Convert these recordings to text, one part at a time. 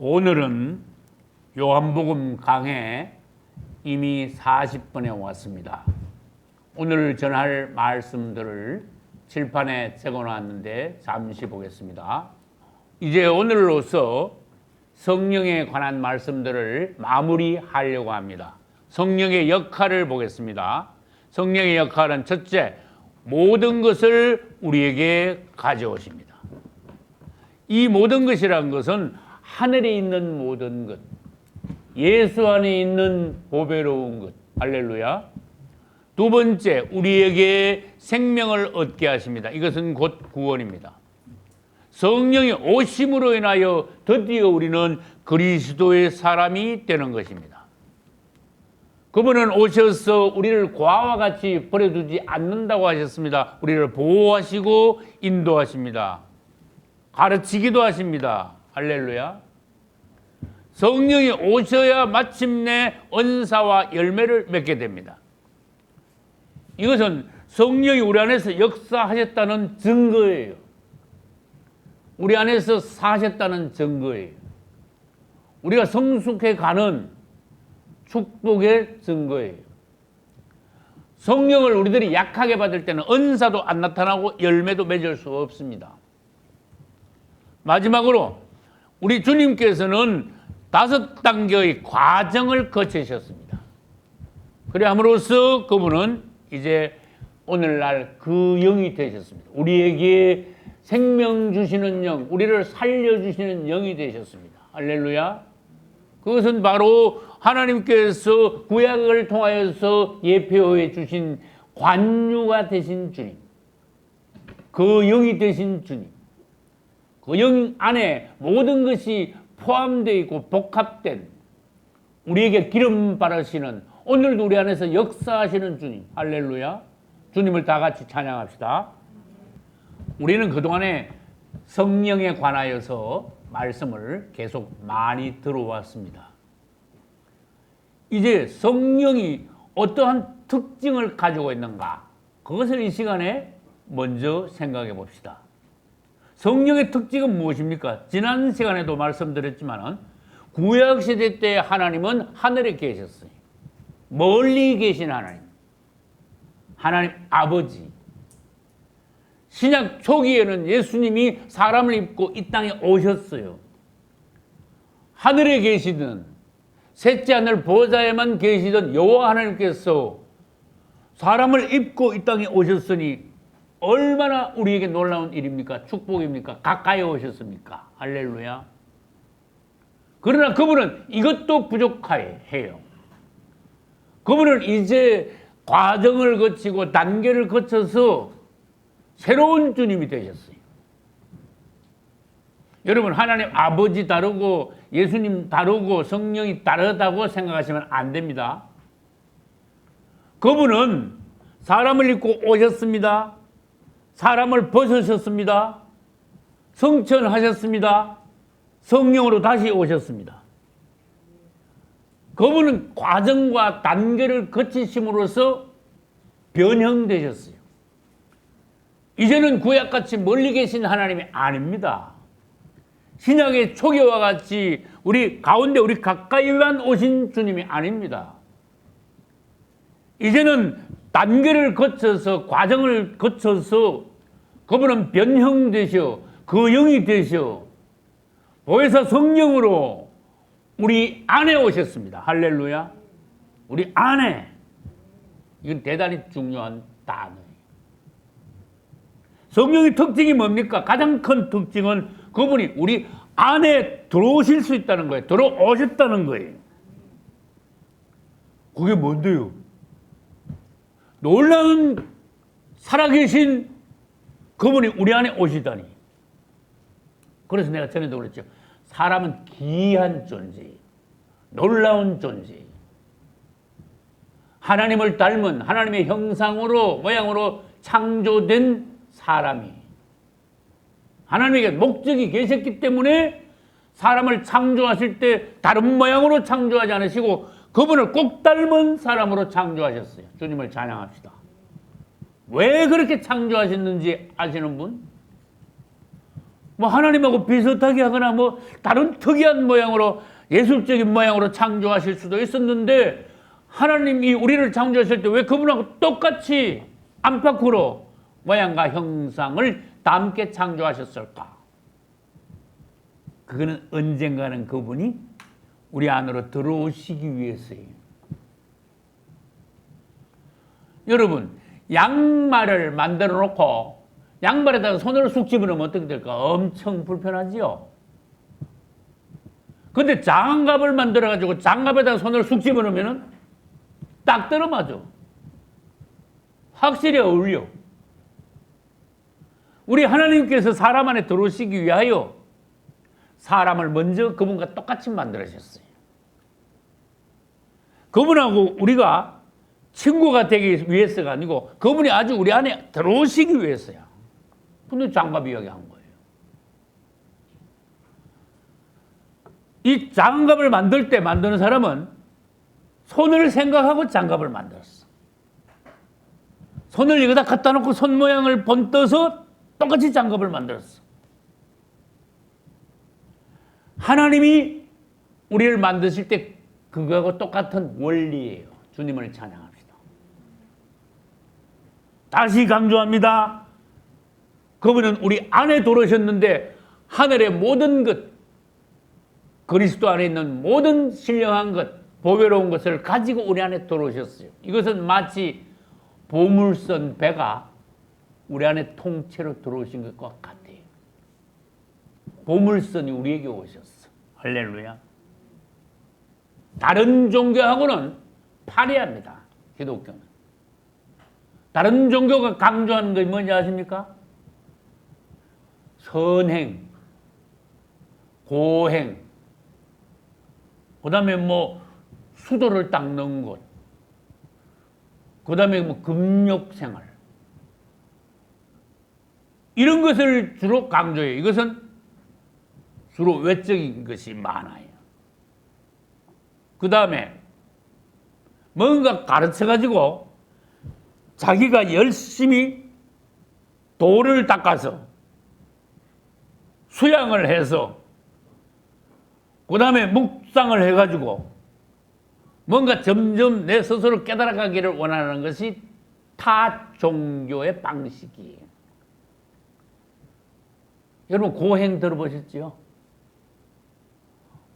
오늘은 요한복음 강해 이미 40번에 왔습니다. 오늘 전할 말씀들을 칠판에 적어놨는데 잠시 보겠습니다. 이제 오늘로서 성령에 관한 말씀들을 마무리하려고 합니다. 성령의 역할을 보겠습니다. 성령의 역할은 첫째, 모든 것을 우리에게 가져오십니다. 이 모든 것이란 것은 하늘에 있는 모든 것, 예수 안에 있는 보배로운 것, 할렐루야. 두 번째, 우리에게 생명을 얻게 하십니다. 이것은 곧 구원입니다. 성령이 오심으로 인하여 드디어 우리는 그리스도의 사람이 되는 것입니다. 그분은 오셔서 우리를 과와 같이 버려두지 않는다고 하셨습니다. 우리를 보호하시고 인도하십니다. 가르치기도 하십니다. 할렐루야. 성령이 오셔야 마침내 은사와 열매를 맺게 됩니다. 이것은 성령이 우리 안에서 역사하셨다는 증거예요. 우리 안에서 사셨다는 증거예요. 우리가 성숙해 가는 축복의 증거예요. 성령을 우리들이 약하게 받을 때는 은사도 안 나타나고 열매도 맺을 수 없습니다. 마지막으로 우리 주님께서는 5단계의 과정을 거치셨습니다. 그래 함으로써 그분은 이제 오늘날 그 영이 되셨습니다. 우리에게 생명 주시는 영, 우리를 살려주시는 영이 되셨습니다. 할렐루야. 그것은 바로 하나님께서 구약을 통하여서 예표해 주신 관유가 되신 주님, 그 영이 되신 주님, 그 영 안에 모든 것이 포함되어 있고 복합된 우리에게 기름 바르시는, 오늘도 우리 안에서 역사하시는 주님, 할렐루야. 주님을 다 같이 찬양합시다. 우리는 그동안에 성령에 관하여서 말씀을 계속 많이 들어왔습니다. 이제 성령이 어떠한 특징을 가지고 있는가, 그것을 이 시간에 먼저 생각해 봅시다. 성령의 특징은 무엇입니까? 지난 시간에도 말씀드렸지만 구약시대 때 하나님은 하늘에 계셨어요. 멀리 계신 하나님, 하나님 아버지. 신약 초기에는 예수님이 사람을 입고 이 땅에 오셨어요. 하늘에 계시던, 셋째 하늘 보좌에만 계시던 여호와 하나님께서 사람을 입고 이 땅에 오셨으니 얼마나 우리에게 놀라운 일입니까? 축복입니까? 가까이 오셨습니까? 할렐루야. 그러나 그분은 이것도 부족해요. 그분은 이제 과정을 거치고 단계를 거쳐서 새로운 주님이 되셨어요. 여러분, 하나님 아버지 다르고 예수님 다르고 성령이 다르다고 생각하시면 안 됩니다. 그분은 사람을 입고 오셨습니다. 사람을 벗으셨습니다. 성천하셨습니다. 성령으로 다시 오셨습니다. 그분은 과정과 단계를 거치심으로써 변형되셨어요. 이제는 구약같이 멀리 계신 하나님이 아닙니다. 신약의 초기와 같이 우리 가운데 우리 가까이만 오신 주님이 아닙니다. 이제는 단계를 거쳐서, 과정을 거쳐서 그분은 변형되셔, 그 영이 되셔 보혜사 성령으로 우리 안에 오셨습니다. 할렐루야. 우리 안에. 이건 대단히 중요한 단어예요. 성령의 특징이 뭡니까? 가장 큰 특징은 그분이 우리 안에 들어오실 수 있다는 거예요. 들어오셨다는 거예요. 그게 뭔데요? 놀라운 살아계신 그분이 우리 안에 오시다니. 그래서 내가 전에도 그랬죠. 사람은 귀한 존재예요. 놀라운 존재예요. 하나님을 닮은, 하나님의 형상으로, 모양으로 창조된 사람이, 하나님에게 목적이 계셨기 때문에 사람을 창조하실 때 다른 모양으로 창조하지 않으시고 그분을 꼭 닮은 사람으로 창조하셨어요. 주님을 찬양합시다. 왜 그렇게 창조하셨는지 아시는 분? 뭐 하나님하고 비슷하게 하거나 뭐 다른 특이한 모양으로 예술적인 모양으로 창조하실 수도 있었는데 하나님이 우리를 창조하실 때 왜 그분하고 똑같이 안팎으로 모양과 형상을 담게 창조하셨을까? 그거는 언젠가는 그분이 우리 안으로 들어오시기 위해서예요. 여러분, 양말을 만들어 놓고 양말에다가 손을 쑥 집어넣으면 어떻게 될까? 엄청 불편하지요? 근데 장갑을 만들어가지고 장갑에다가 손을 쑥 집어넣으면 딱 들어맞아. 확실히 어울려. 우리 하나님께서 사람 안에 들어오시기 위하여 사람을 먼저 그분과 똑같이 만들으셨어요. 그분하고 우리가 친구가 되기 위해서가 아니고 그분이 아주 우리 안에 들어오시기 위해서야. 근데 장갑 이야기한 거예요. 이 장갑을 만들 때 만드는 사람은 손을 생각하고 장갑을 만들었어. 손을 여기다 갖다 놓고 손 모양을 번떠서 똑같이 장갑을 만들었어. 하나님이 우리를 만드실 때 그거하고 똑같은 원리예요. 주님을 찬양합시다. 다시 강조합니다. 그분은 우리 안에 들어오셨는데 하늘의 모든 것, 그리스도 안에 있는 모든 신령한 것, 보배로운 것을 가지고 우리 안에 들어오셨어요. 이것은 마치 보물선 배가 우리 안에 통째로 들어오신 것과 같아요. 보물선이 우리에게 오셨어. 할렐루야. 다른 종교하고는 파리합니다. 기독교는. 다른 종교가 강조하는 것이 뭔지 아십니까? 선행, 고행, 그 다음에 뭐 수도를 닦는 것, 그 다음에 뭐 금욕생활, 이런 것을 주로 강조해요. 이것은 주로 외적인 것이 많아요. 그 다음에 뭔가 가르쳐가지고 자기가 열심히 돌을 닦아서 수양을 해서 그 다음에 묵상을 해가지고 뭔가 점점 내 스스로 깨달아가기를 원하는 것이 타 종교의 방식이에요. 여러분 고행 들어보셨죠?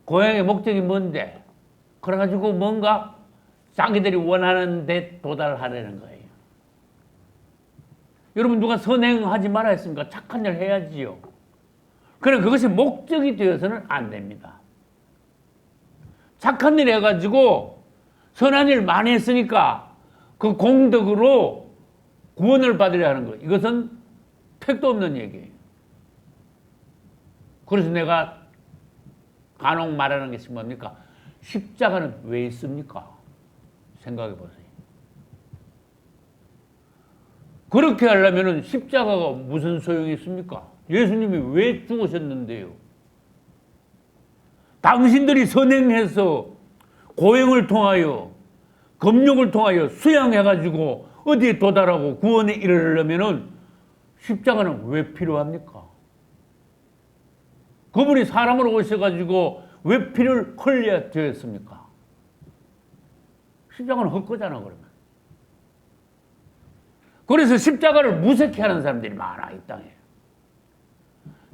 고행의 목적이 뭔데? 그래가지고 뭔가 자기들이 원하는 데 도달하려는 거예요. 여러분 누가 선행하지 말아 했습니까? 착한 일 해야지요. 그럼 그것이 목적이 되어서는 안 됩니다. 착한 일 해가지고 선한 일 많이 했으니까 그 공덕으로 구원을 받으려 하는 거. 이것은 택도 없는 얘기예요. 그래서 내가 간혹 말하는 것이 뭡니까? 십자가는 왜 있습니까? 생각해 보세요. 그렇게 하려면 십자가가 무슨 소용이 있습니까? 예수님이 왜 죽으셨는데요? 당신들이 선행해서 고행을 통하여 금욕을 통하여 수양해가지고 어디에 도달하고 구원에 이르려면 십자가는 왜 필요합니까? 그분이 사람으로 오셔가지고 왜 피를 흘려야 되었습니까? 십자가는 헛거잖아 그러면. 그래서 십자가를 무색해 하는 사람들이 많아 이 땅에.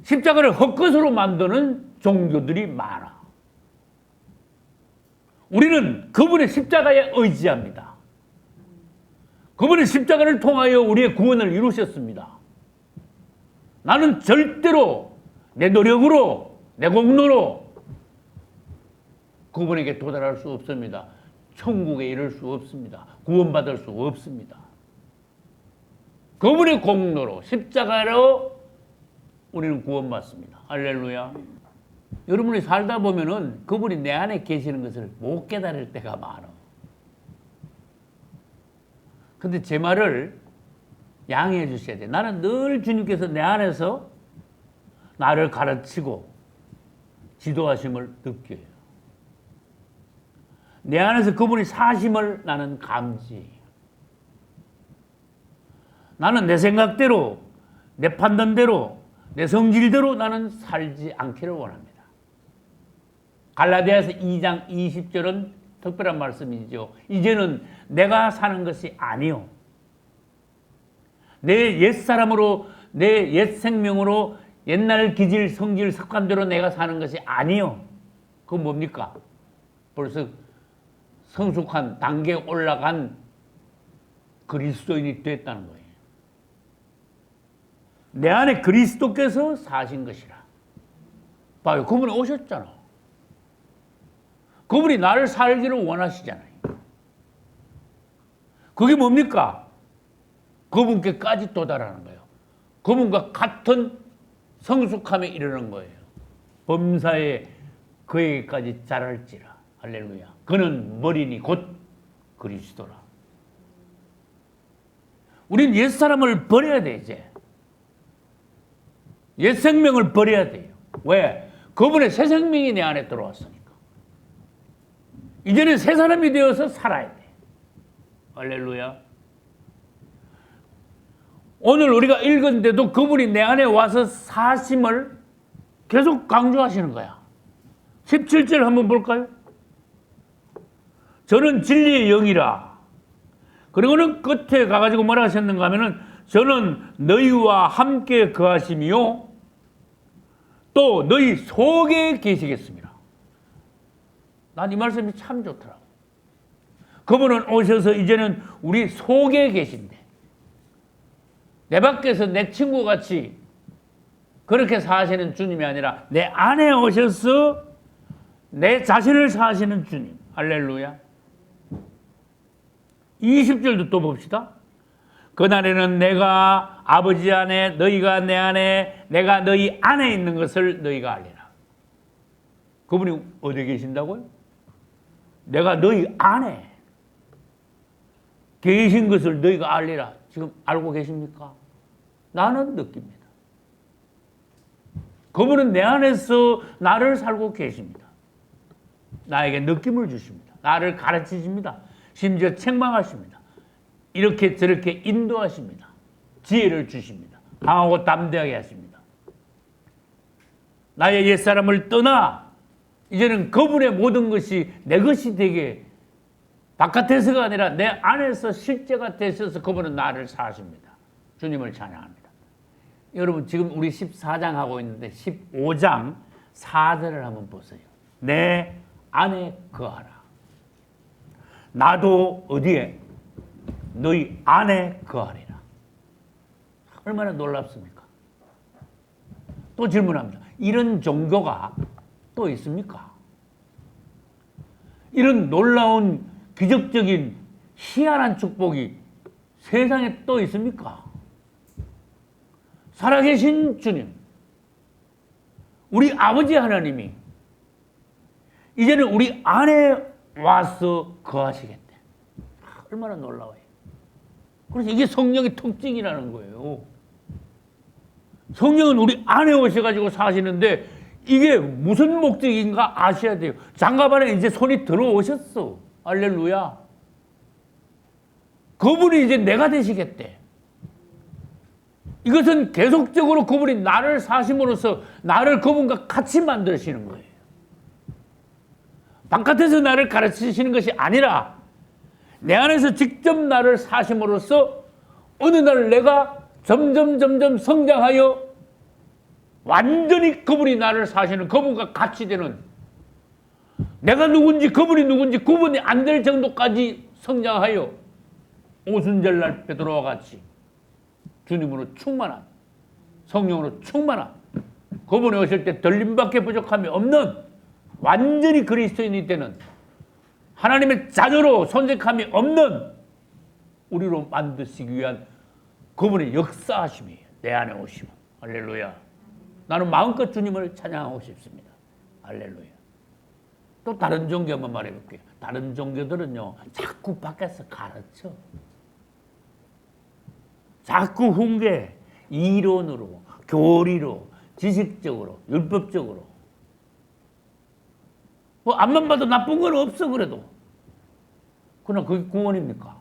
십자가를 헛것으로 만드는 종교들이 많아. 우리는 그분의 십자가에 의지합니다. 그분의 십자가를 통하여 우리의 구원을 이루셨습니다. 나는 절대로 내 노력으로 내 공로로 그분에게 도달할 수 없습니다. 천국에 이를 수 없습니다. 구원받을 수 없습니다. 그분의 공로로 십자가로 우리는 구원받습니다. 할렐루야. 여러분이 살다 보면은 그분이 내 안에 계시는 것을 못 깨달을 때가 많아. 근데 제 말을 양해해 주셔야 돼. 나는 늘 주님께서 내 안에서 나를 가르치고 지도하심을 느껴요. 내 안에서 그분이 사심을 나는 감지해요. 나는 내 생각대로, 내 판단대로, 내 성질대로 나는 살지 않기를 원합니다. 갈라디아서 2장 20절은 특별한 말씀이죠. 이제는 내가 사는 것이 아니요. 내 옛사람으로, 내 옛 생명으로, 옛날 기질, 성질, 습관대로 내가 사는 것이 아니요. 그건 뭡니까? 벌써 성숙한 단계에 올라간 그리스도인이 됐다는 거예요. 내 안에 그리스도께서 사신 것이라. 봐요. 그분이 오셨잖아. 그분이 나를 살기를 원하시잖아요. 그게 뭡니까? 그분께까지 도달하는 거예요. 그분과 같은 성숙함에 이르는 거예요. 범사에 그에게까지 자랄지라. 할렐루야. 그는 머리니 곧 그리스도라. 우린 옛사람을 버려야 돼, 이제. 옛 생명을 버려야 돼요. 왜? 그분의 새 생명이 내 안에 들어왔으니까. 이제는 새 사람이 되어서 살아야 돼. 할렐루야. 오늘 우리가 읽은데도 그분이 내 안에 와서 사심을 계속 강조하시는 거야. 17절 한번 볼까요? 저는 진리의 영이라. 그리고는 끝에 가가지고 뭐라 하셨는가 하면은 저는 너희와 함께 거하심이요 또 너희 속에 계시겠습니다. 난 이 말씀이 참 좋더라고. 그분은 오셔서 이제는 우리 속에 계신데 내 밖에서 내 친구같이 그렇게 사시는 주님이 아니라 내 안에 오셔서 내 자신을 사시는 주님. 할렐루야. 20절도 또 봅시다. 그날에는 내가 아버지 안에 너희가 내 안에 내가 너희 안에 있는 것을 너희가 알리라. 그분이 어디에 계신다고요? 내가 너희 안에 계신 것을 너희가 알리라. 지금 알고 계십니까? 나는 느낍니다. 그분은 내 안에서 나를 살고 계십니다. 나에게 느낌을 주십니다. 나를 가르치십니다. 심지어 책망하십니다. 이렇게 저렇게 인도하십니다. 지혜를 주십니다. 강하고 담대하게 하십니다. 나의 옛사람을 떠나 이제는 그분의 모든 것이 내 것이 되게 바깥에서가 아니라 내 안에서 실제가 되셔서 그분은 나를 사십니다. 주님을 찬양합니다. 여러분 지금 우리 14장 하고 있는데 15장 4절을 한번 보세요. 내 안에 거하라. 나도 어디에? 너희 안에 거하리라. 얼마나 놀랍습니까? 또 질문합니다. 이런 종교가 또 있습니까? 이런 놀라운 기적적인 희한한 축복이 세상에 또 있습니까? 살아계신 주님, 우리 아버지 하나님이 이제는 우리 안에 와서 거하시겠대. 얼마나 놀라워요. 그래서 이게 성령의 특징이라는 거예요. 성령은 우리 안에 오셔가지고 사시는데 이게 무슨 목적인가 아셔야 돼요. 장갑 안에 이제 손이 들어오셨어. 할렐루야. 그분이 이제 내가 되시겠대. 이것은 계속적으로 그분이 나를 사심으로써 나를 그분과 같이 만드시는 거예요. 바깥에서 나를 가르치시는 것이 아니라 내 안에서 직접 나를 사심으로써 어느 날 내가 점점 성장하여 완전히 그분이 나를 사시는 그분과 같이 되는 내가 누군지 그분이 누군지 구분이 안 될 정도까지 성장하여 오순절날 베드로와 같이 주님으로 충만한 성령으로 충만한 그분이 오실 때 들림밖에 부족함이 없는 완전히 그리스도인이 되는 하나님의 자녀로 손색함이 없는 우리로 만드시기 위한 그분의 역사하심이에요. 내 안에 오시면. 할렐루야. 나는 마음껏 주님을 찬양하고 싶습니다. 할렐루야. 또 다른 종교 한번 말해볼게요. 다른 종교들은요, 자꾸 밖에서 가르쳐. 자꾸 훈계, 이론으로, 교리로, 지식적으로, 율법적으로. 뭐 앞만 봐도 나쁜 건 없어 그래도. 그러나 그게 구원입니까?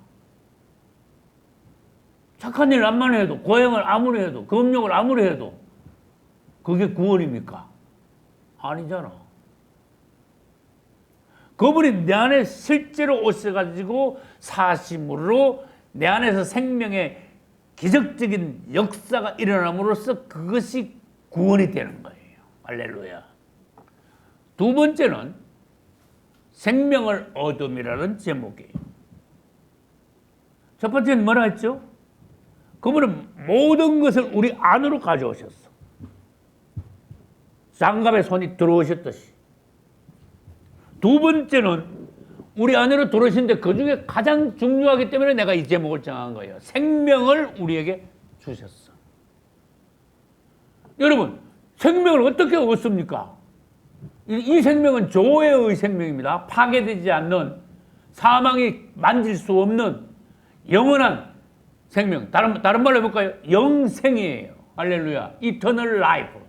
착한 일 암만 해도, 고행을 아무리 해도, 금욕을 아무리 해도 그게 구원입니까? 아니잖아. 그분이 내 안에 실제로 오셔가지고 사심으로 내 안에서 생명의 기적적인 역사가 일어남으로써 그것이 구원이 되는 거예요. 할렐루야. 두 번째는 생명을 얻음이라는 제목이에요. 첫 번째는 뭐라 했죠? 그분은 모든 것을 우리 안으로 가져오셨어. 장갑에 손이 들어오셨듯이. 두 번째는 우리 안으로 들어오신데 그 중에 가장 중요하기 때문에 내가 이 제목을 정한 거예요. 생명을 우리에게 주셨어. 여러분, 생명을 어떻게 얻습니까? 이 생명은 조회의 생명입니다. 파괴되지 않는, 사망이 만질 수 없는 영원한 생명. 다른 말로 해볼까요? 영생이에요. 할렐루야. Eternal life.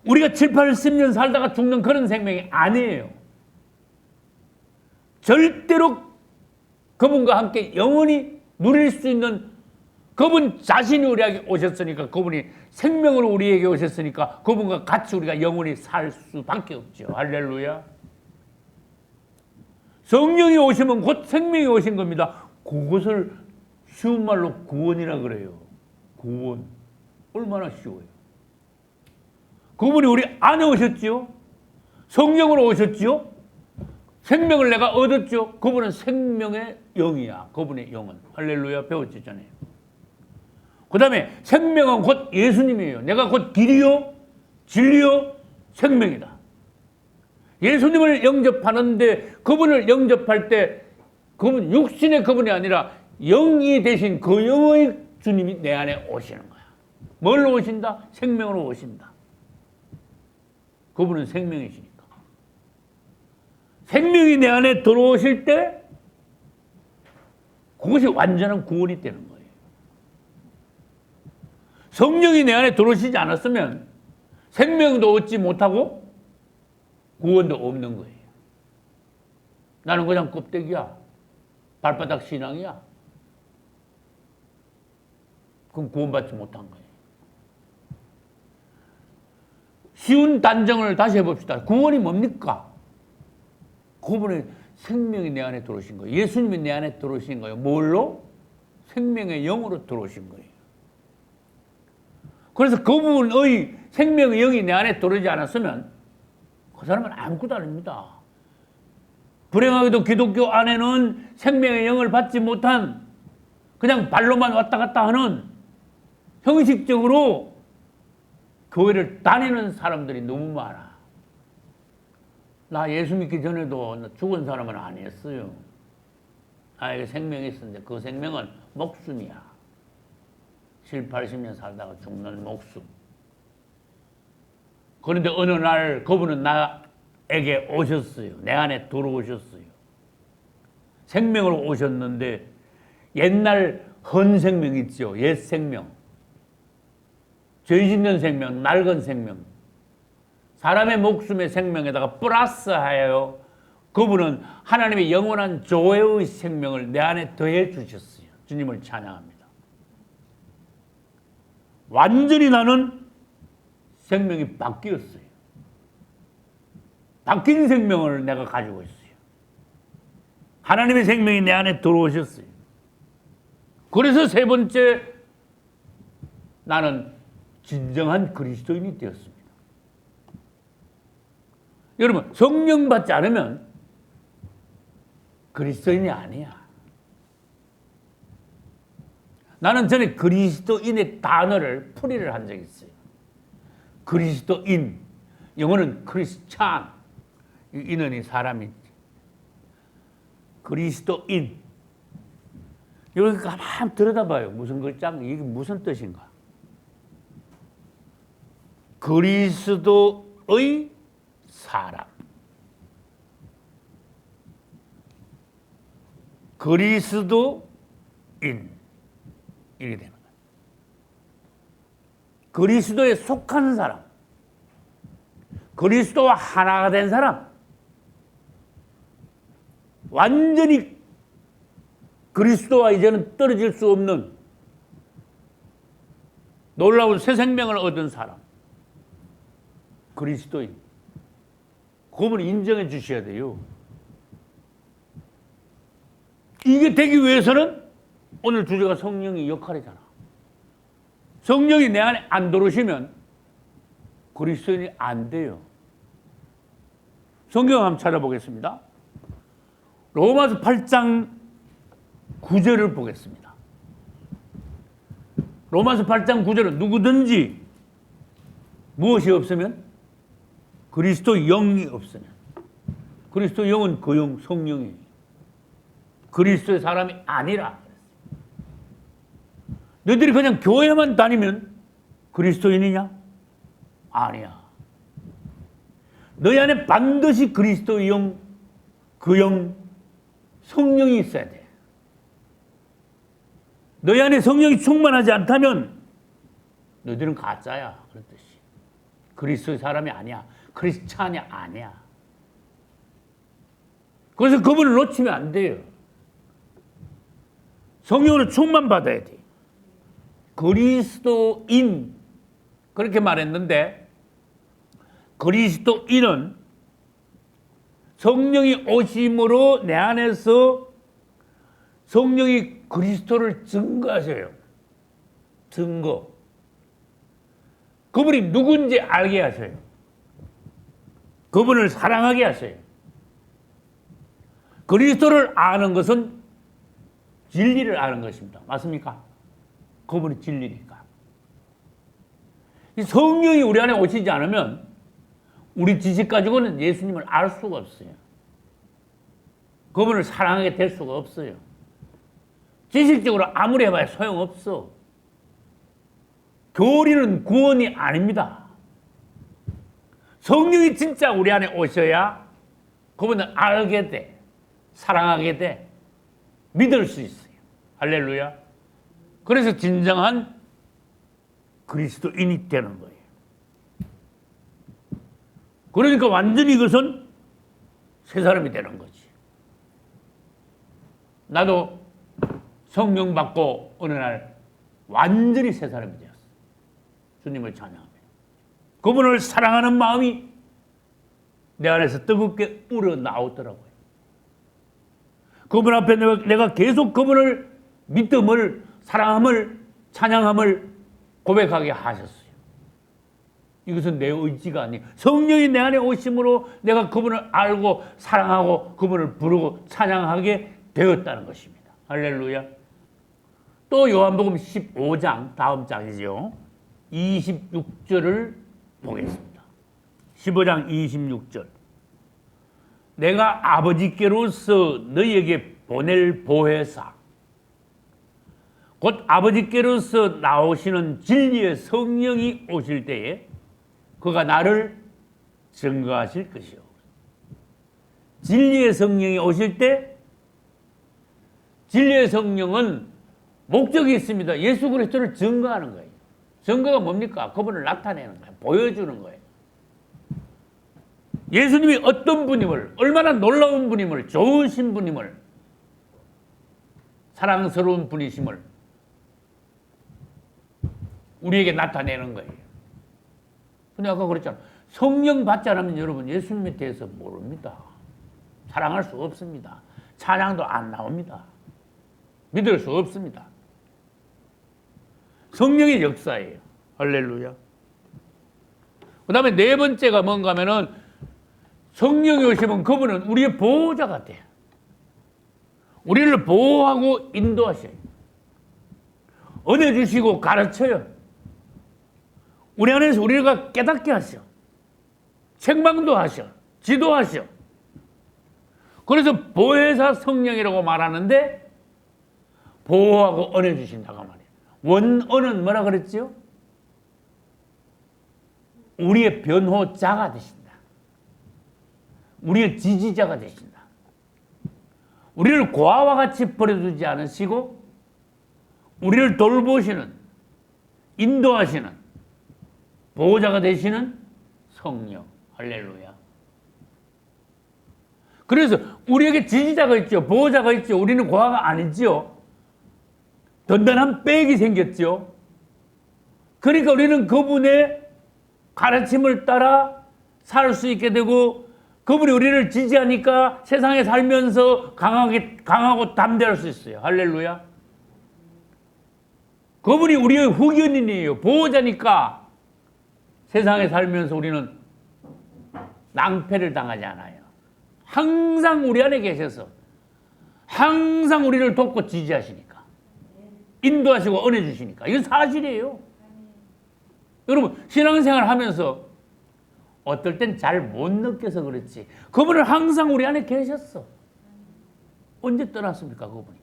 우리가 7, 80년 살다가 죽는 그런 생명이 아니에요. 절대로 그분과 함께 영원히 누릴 수 있는, 그분 자신이 우리에게 오셨으니까, 그분이 생명으로 우리에게 오셨으니까 그분과 같이 우리가 영원히 살 수밖에 없죠. 할렐루야. 성령이 오시면 곧 생명이 오신 겁니다. 그것을 쉬운 말로 구원이라 그래요. 구원. 얼마나 쉬워요. 그분이 우리 안에 오셨지요. 성령으로 오셨지요. 생명을 내가 얻었죠. 그분은 생명의 영이야. 그분의 영은. 할렐루야. 배웠지 전에. 그 다음에 생명은 곧 예수님이에요. 내가 곧 길이요, 진리요, 생명이다. 예수님을 영접하는데, 그분을 영접할 때 그분 육신의 그분이 아니라 영이 되신 그 영의 주님이 내 안에 오시는 거야. 뭘로 오신다? 생명으로 오신다. 그분은 생명이시니까. 생명이 내 안에 들어오실 때 그것이 완전한 구원이 되는 거예요. 성령이 내 안에 들어오시지 않았으면 생명도 얻지 못하고 구원도 없는 거예요. 나는 그냥 껍데기야. 발바닥 신앙이야. 그럼 구원받지 못한 거예요. 쉬운 단정을 다시 해봅시다. 구원이 뭡니까? 그분의 생명이 내 안에 들어오신 거예요. 예수님이 내 안에 들어오신 거예요. 뭘로? 생명의 영으로 들어오신 거예요. 그래서 그분의 생명의 영이 내 안에 들어오지 않았으면 그 사람은 아무것도 아닙니다. 불행하게도 기독교 안에는 생명의 영을 받지 못한, 그냥 발로만 왔다 갔다 하는, 형식적으로 교회를 다니는 사람들이 너무 많아. 나 예수 믿기 전에도 죽은 사람은 아니었어요. 나에게 생명이 있었는데 그 생명은 목숨이야. 7, 80년 살다가 죽는 목숨. 그런데 어느 날 그분은 나에게 오셨어요. 내 안에 들어오셨어요. 생명으로 오셨는데, 옛날 헌 생명 있죠. 옛 생명. 죄 짓는 생명, 낡은 생명. 사람의 목숨의 생명에다가 플러스하여 그분은 하나님의 영원한 조회의 생명을 내 안에 더해 주셨어요. 주님을 찬양합니다. 완전히 나는 생명이 바뀌었어요. 바뀐 생명을 내가 가지고 있어요. 하나님의 생명이 내 안에 들어오셨어요. 그래서 세 번째, 나는 진정한 그리스도인이 되었습니다. 여러분, 성령 받지 않으면 그리스도인이 아니야. 나는 전에 그리스도인의 단어를 풀이를 한 적이 있어요. 그리스도인, 영어는 크리스찬, 인은이 사람이, 그리스도인. 여기 가만 들여다봐요. 무슨 글자, 이게 무슨 뜻인가? 그리스도의 사람. 그리스도인. 이렇게 되는 거예요. 그리스도에 속한 사람. 그리스도와 하나가 된 사람. 완전히 그리스도와 이제는 떨어질 수 없는 놀라운 새 생명을 얻은 사람, 그리스도인. 그분을 인정해 주셔야 돼요. 이게 되기 위해서는 오늘 주제가 성령의 역할이잖아. 성령이 내 안에 안 들어오시면 그리스도인이 안 돼요. 성경 한번 찾아보겠습니다. 로마서 8장 9절을 보겠습니다. 로마서 8장 9절은 누구든지 무엇이 없으면 그리스도 영이 없으면, 그리스도 영은 그 영, 성령이 그리스도의 사람이 아니라. 너희들이 그냥 교회만 다니면 그리스도인이냐? 아니야. 너희 안에 반드시 그리스도의 영, 그 영, 성령이 있어야 돼. 너희 안에 성령이 충만하지 않다면 너희들은 가짜야. 그런 뜻이. 그리스도의 사람이 아니야. 크리스찬이 아니야. 그래서 그분을 놓치면 안 돼요. 성령으로 충만받아야 돼. 그리스도인, 그렇게 말했는데, 그리스도인은 성령이 오심으로 내 안에서 성령이 그리스도를 증거하셔요. 증거. 그분이 누군지 알게 하셔요. 그분을 사랑하게 하셔요. 그리스도를 아는 것은 진리를 아는 것입니다. 맞습니까? 그분이 진리니까. 이 성령이 우리 안에 오시지 않으면 우리 지식 가지고는 예수님을 알 수가 없어요. 그분을 사랑하게 될 수가 없어요. 지식적으로 아무리 해봐야 소용없어. 교리는 구원이 아닙니다. 성령이 진짜 우리 안에 오셔야 그분을 알게 돼. 사랑하게 돼. 믿을 수 있어요. 할렐루야. 그래서 진정한 그리스도인이 되는 거예요. 그러니까 완전히 이것은 새 사람이 되는 거지. 나도 성령 받고 어느 날 완전히 새 사람이 되었어. 주님을 찬양하며. 그분을 사랑하는 마음이 내 안에서 뜨겁게 우러나오더라고요. 그분 앞에 내가 계속 그분을 믿음을, 사랑함을, 찬양함을 고백하게 하셨어요. 이것은 내 의지가 아니에요. 성령이 내 안에 오심으로 내가 그분을 알고 사랑하고 그분을 부르고 찬양하게 되었다는 것입니다. 할렐루야. 또 요한복음 15장, 다음 장이죠. 26절을 보겠습니다. 15장 26절. 내가 아버지께로서 너희에게 보낼 보혜사, 곧 아버지께로서 나오시는 진리의 성령이 오실 때에 그가 나를 증거하실 것이요. 진리의 성령이 오실 때, 진리의 성령은 목적이 있습니다. 예수 그리스도를 증거하는 거예요. 증거가 뭡니까? 그분을 나타내는 거예요. 보여주는 거예요. 예수님이 어떤 분임을, 얼마나 놀라운 분임을, 좋으신 분임을, 사랑스러운 분이심을 우리에게 나타내는 거예요. 근데 아까 그랬잖아. 성령 받지 않으면 여러분 예수님에 대해서 모릅니다. 사랑할 수 없습니다. 찬양도 안 나옵니다. 믿을 수 없습니다. 성령의 역사예요. 할렐루야. 그 다음에 네 번째가 뭔가 하면은 성령이 오시면 그분은 우리의 보호자가 돼요. 우리를 보호하고 인도하셔요. 은혜 주시고 가르쳐요. 우리 안에서 우리가 깨닫게 하셔. 책망도 하셔. 지도하셔. 그래서 보혜사 성령이라고 말하는데 보호하고 은혜 주신다고 말이에요. 원어는 뭐라 그랬지요? 우리의 변호자가 되신다. 우리의 지지자가 되신다. 우리를 고아와 같이 버려두지 않으시고 우리를 돌보시는, 인도하시는 보호자가 되시는 성령. 할렐루야. 그래서 우리에게 지지자가 있죠. 보호자가 있죠. 우리는 고아가 아니죠. 든든한 백이 생겼죠. 그러니까 우리는 그분의 가르침을 따라 살 수 있게 되고 그분이 우리를 지지하니까 세상에 살면서 강하고 담대할 수 있어요. 할렐루야. 그분이 우리의 후견인이에요. 보호자니까 세상에 살면서 우리는 낭패를 당하지 않아요. 항상 우리 안에 계셔서 항상 우리를 돕고 지지하시니까 인도하시고 은혜 주시니까 이건 사실이에요. 여러분 신앙생활 하면서 어떨 땐 잘 못 느껴서 그렇지 그분은 항상 우리 안에 계셨어. 언제 떠났습니까 그분이?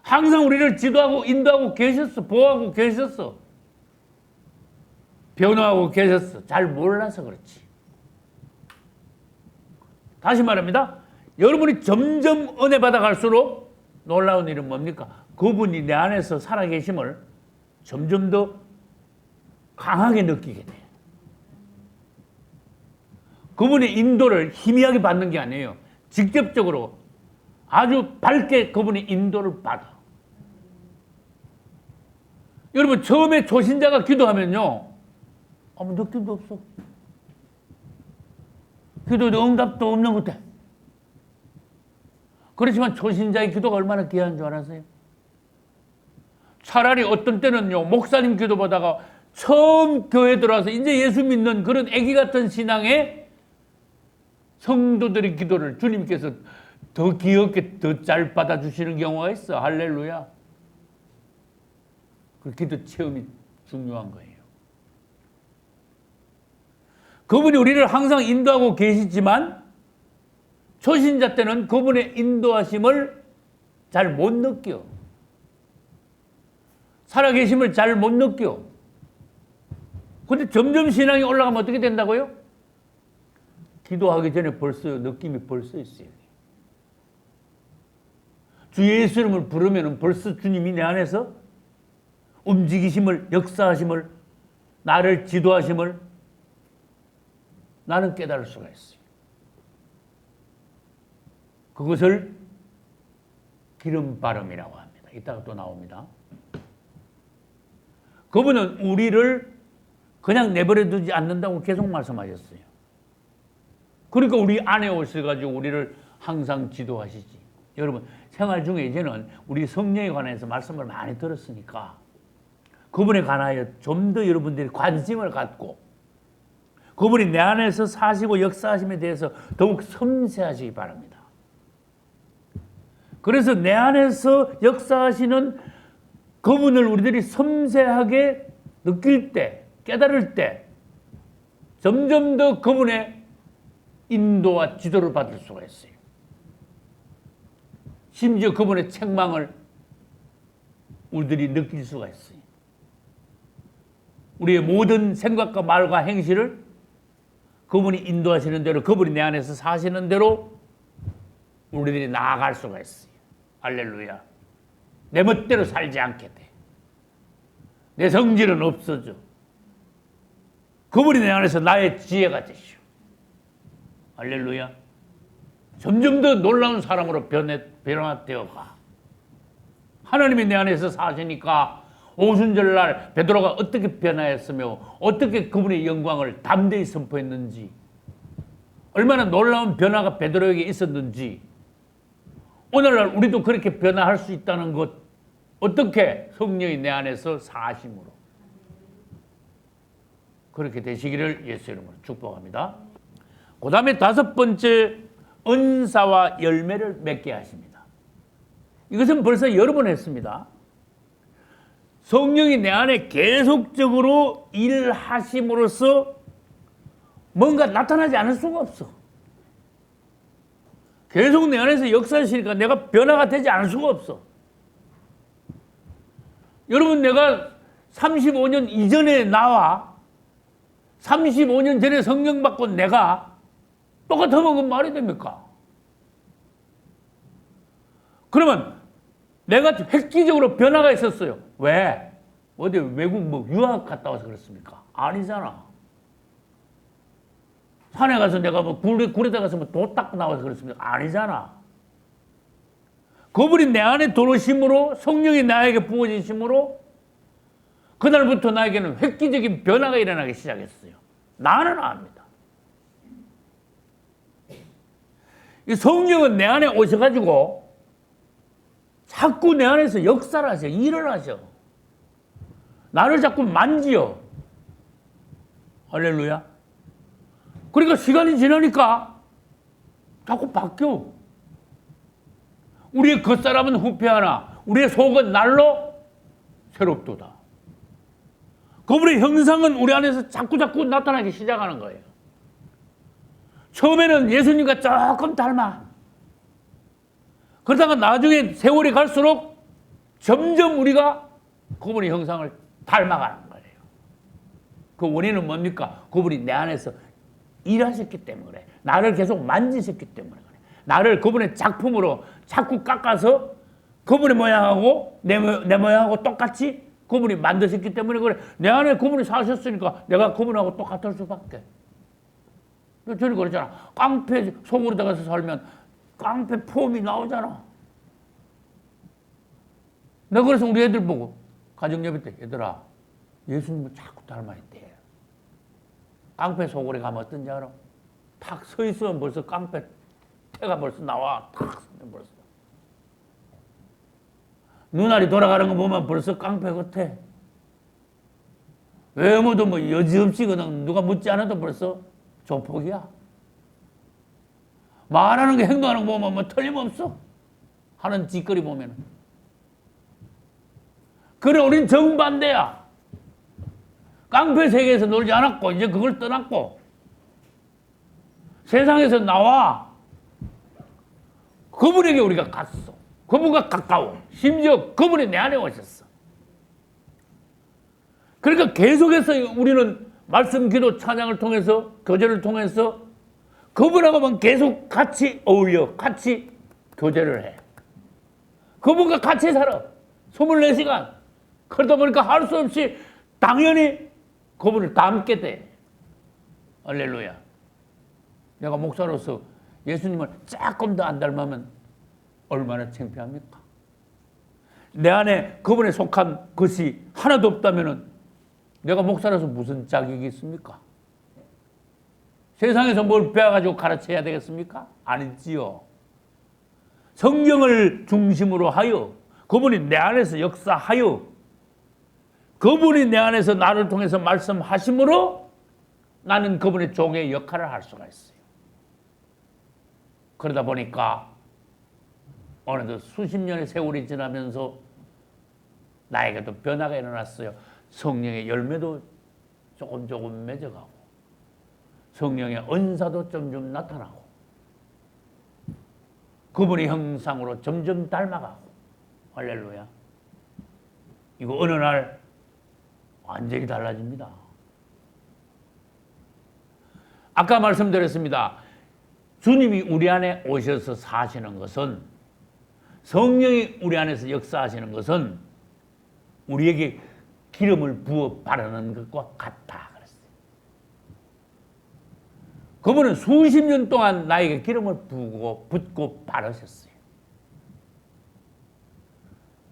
항상 우리를 지도하고 인도하고 계셨어. 보호하고 계셨어. 변호하고 계셨어. 잘 몰라서 그렇지. 다시 말합니다. 여러분이 점점 은혜 받아갈수록 놀라운 일은 뭡니까? 그분이 내 안에서 살아계심을 점점 더 강하게 느끼게 돼요. 그분의 인도를 희미하게 받는 게 아니에요. 직접적으로 아주 밝게 그분의 인도를 받아. 여러분 처음에 초신자가 기도하면요. 아무 느낌도 없어. 기도도 응답도 없는 것 같아. 그렇지만 초신자의 기도가 얼마나 귀한 줄 알아세요? 차라리 어떤 때는요. 목사님 기도보다가 처음 교회 들어와서 이제 예수 믿는 그런 애기 같은 신앙의 성도들의 기도를 주님께서 더 귀엽게 더 잘 받아주시는 경우가 있어. 할렐루야. 그 기도 체험이 중요한 거예요. 그분이 우리를 항상 인도하고 계시지만 초신자 때는 그분의 인도하심을 잘 못 느껴. 살아계심을 잘 못 느껴. 근데 점점 신앙이 올라가면 어떻게 된다고요? 기도하기 전에 벌써 느낌이 벌써 있어요. 주 예수 이름을 부르면 벌써 주님이 내 안에서 움직이심을, 역사하심을, 나를 지도하심을 나는 깨달을 수가 있어요. 그것을 기름 바름이라고 합니다. 이따가 또 나옵니다. 그분은 우리를 그냥 내버려 두지 않는다고 계속 말씀하셨어요. 그러니까 우리 안에 오셔가지고 우리를 항상 지도하시지. 여러분 생활 중에 이제는 우리 성령에 관해서 말씀을 많이 들었으니까 그분에 관하여 좀 더 여러분들이 관심을 갖고 그분이 내 안에서 사시고 역사하심에 대해서 더욱 섬세하시기 바랍니다. 그래서 내 안에서 역사하시는 그분을 우리들이 섬세하게 느낄 때, 깨달을 때 점점 더 그분의 인도와 지도를 받을 수가 있어요. 심지어 그분의 책망을 우리들이 느낄 수가 있어요. 우리의 모든 생각과 말과 행실을 그분이 인도하시는 대로, 그분이 내 안에서 사시는 대로 우리들이 나아갈 수가 있어요. 할렐루야. 내 멋대로 살지 않게 돼. 내 성질은 없어져. 그분이 내 안에서 나의 지혜가 되시오. 할렐루야. 점점 더 놀라운 사람으로 변화되어 가. 하나님이 내 안에서 사시니까 오순절날 베드로가 어떻게 변화했으며 어떻게 그분의 영광을 담대히 선포했는지, 얼마나 놀라운 변화가 베드로에게 있었는지, 오늘날 우리도 그렇게 변화할 수 있다는 것, 어떻게? 성령이 내 안에서 사심으로. 그렇게 되시기를 예수 이름으로 축복합니다. 그 다음에 다섯 번째, 은사와 열매를 맺게 하십니다. 이것은 벌써 여러 번 했습니다. 성령이 내 안에 계속적으로 일하심으로써 뭔가 나타나지 않을 수가 없어. 계속 내 안에서 역사하시니까 내가 변화가 되지 않을 수가 없어. 여러분, 내가 35년 이전에 나와 35년 전에 성령 받고 내가 똑같으면 그 말이 됩니까? 그러면 내가 획기적으로 변화가 있었어요. 왜? 어디 외국 뭐 유학 갔다 와서 그렇습니까? 아니잖아. 산에 가서 내가 뭐 굴에다 가서 뭐 도 닦고 나와서 그렇습니까? 아니잖아. 그분이 내 안에 들어오심으로, 성령이 나에게 부어지심으로 그날부터 나에게는 획기적인 변화가 일어나기 시작했어요. 나는 압니다. 이 성령은 내 안에 오셔가지고 자꾸 내 안에서 역사를 하셔. 일을 하셔. 나를 자꾸 만지요. 할렐루야. 그러니까 시간이 지나니까 자꾸 바뀌어. 우리의 겉사람은 후패하나 우리의 속은 날로 새롭도다. 그분의 형상은 우리 안에서 자꾸 나타나기 시작하는 거예요. 처음에는 예수님과 조금 닮아. 그러다가 나중에 세월이 갈수록 점점 우리가 그분의 형상을 닮아가는 거예요. 그 원인은 뭡니까? 그분이 내 안에서 일하셨기 때문에 그래. 나를 계속 만지셨기 때문에 그래. 나를 그분의 작품으로 자꾸 깎아서 그분의 모양하고 내 모양하고 똑같이 그분이 만드셨기 때문에 그래. 내 안에 그분이 사셨으니까 내가 그분하고 똑같을 수밖에. 저는 그러잖아. 깡패 속으로 들어가서 살면 깡패 폼이 나오잖아. 내가 그래서 우리 애들 보고 가정예배 때 얘들아 예수님을 자꾸 닮아있대. 깡패 속으로 가면 어떤지 알아? 탁 서 있으면 벌써 깡패 태가 벌써 나와. 탁 서면 벌써. 눈알이 돌아가는 거 보면 벌써 깡패 같아. 외모도 뭐 여지없이 그냥 누가 묻지 않아도 벌써 조폭이야. 말하는 게 행동하는 거 보면 뭐 틀림없어. 하는 짓거리 보면. 그래, 우린 정반대야. 깡패 세계에서 놀지 않았고, 이제 그걸 떠났고, 세상에서 나와. 그분에게 우리가 갔어. 그분과 가까워. 심지어 그분이 내 안에 오셨어. 그러니까 계속해서 우리는 말씀, 기도, 찬양을 통해서, 교제를 통해서 그분하고만 계속 같이 어울려, 같이 교제를 해. 그분과 같이 살아. 24시간. 그러다 보니까 할 수 없이 당연히 그분을 닮게 돼. 할렐루야. 내가 목사로서 예수님을 조금 더 안 닮으면 얼마나 창피합니까? 내 안에 그분에 속한 것이 하나도 없다면 내가 목사로서 무슨 자격이 있습니까? 세상에서 뭘 배워가지고 가르쳐야 되겠습니까? 아니지요. 성경을 중심으로 하여 그분이 내 안에서 역사하여 그분이 내 안에서 나를 통해서 말씀하심으로 나는 그분의 종의 역할을 할 수가 있어요. 그러다 보니까 어느덧 수십 년의 세월이 지나면서 나에게도 변화가 일어났어요. 성령의 열매도 조금 맺어가고 성령의 은사도 점점 나타나고 그분의 형상으로 점점 닮아가고. 할렐루야. 이거 어느 날 완전히 달라집니다. 아까 말씀드렸습니다. 주님이 우리 안에 오셔서 사시는 것은, 성령이 우리 안에서 역사하시는 것은 우리에게 기름을 부어 바르는 것과 같다 그랬어요. 그분은 수십 년 동안 나에게 기름을 부고 붓고 바르셨어요.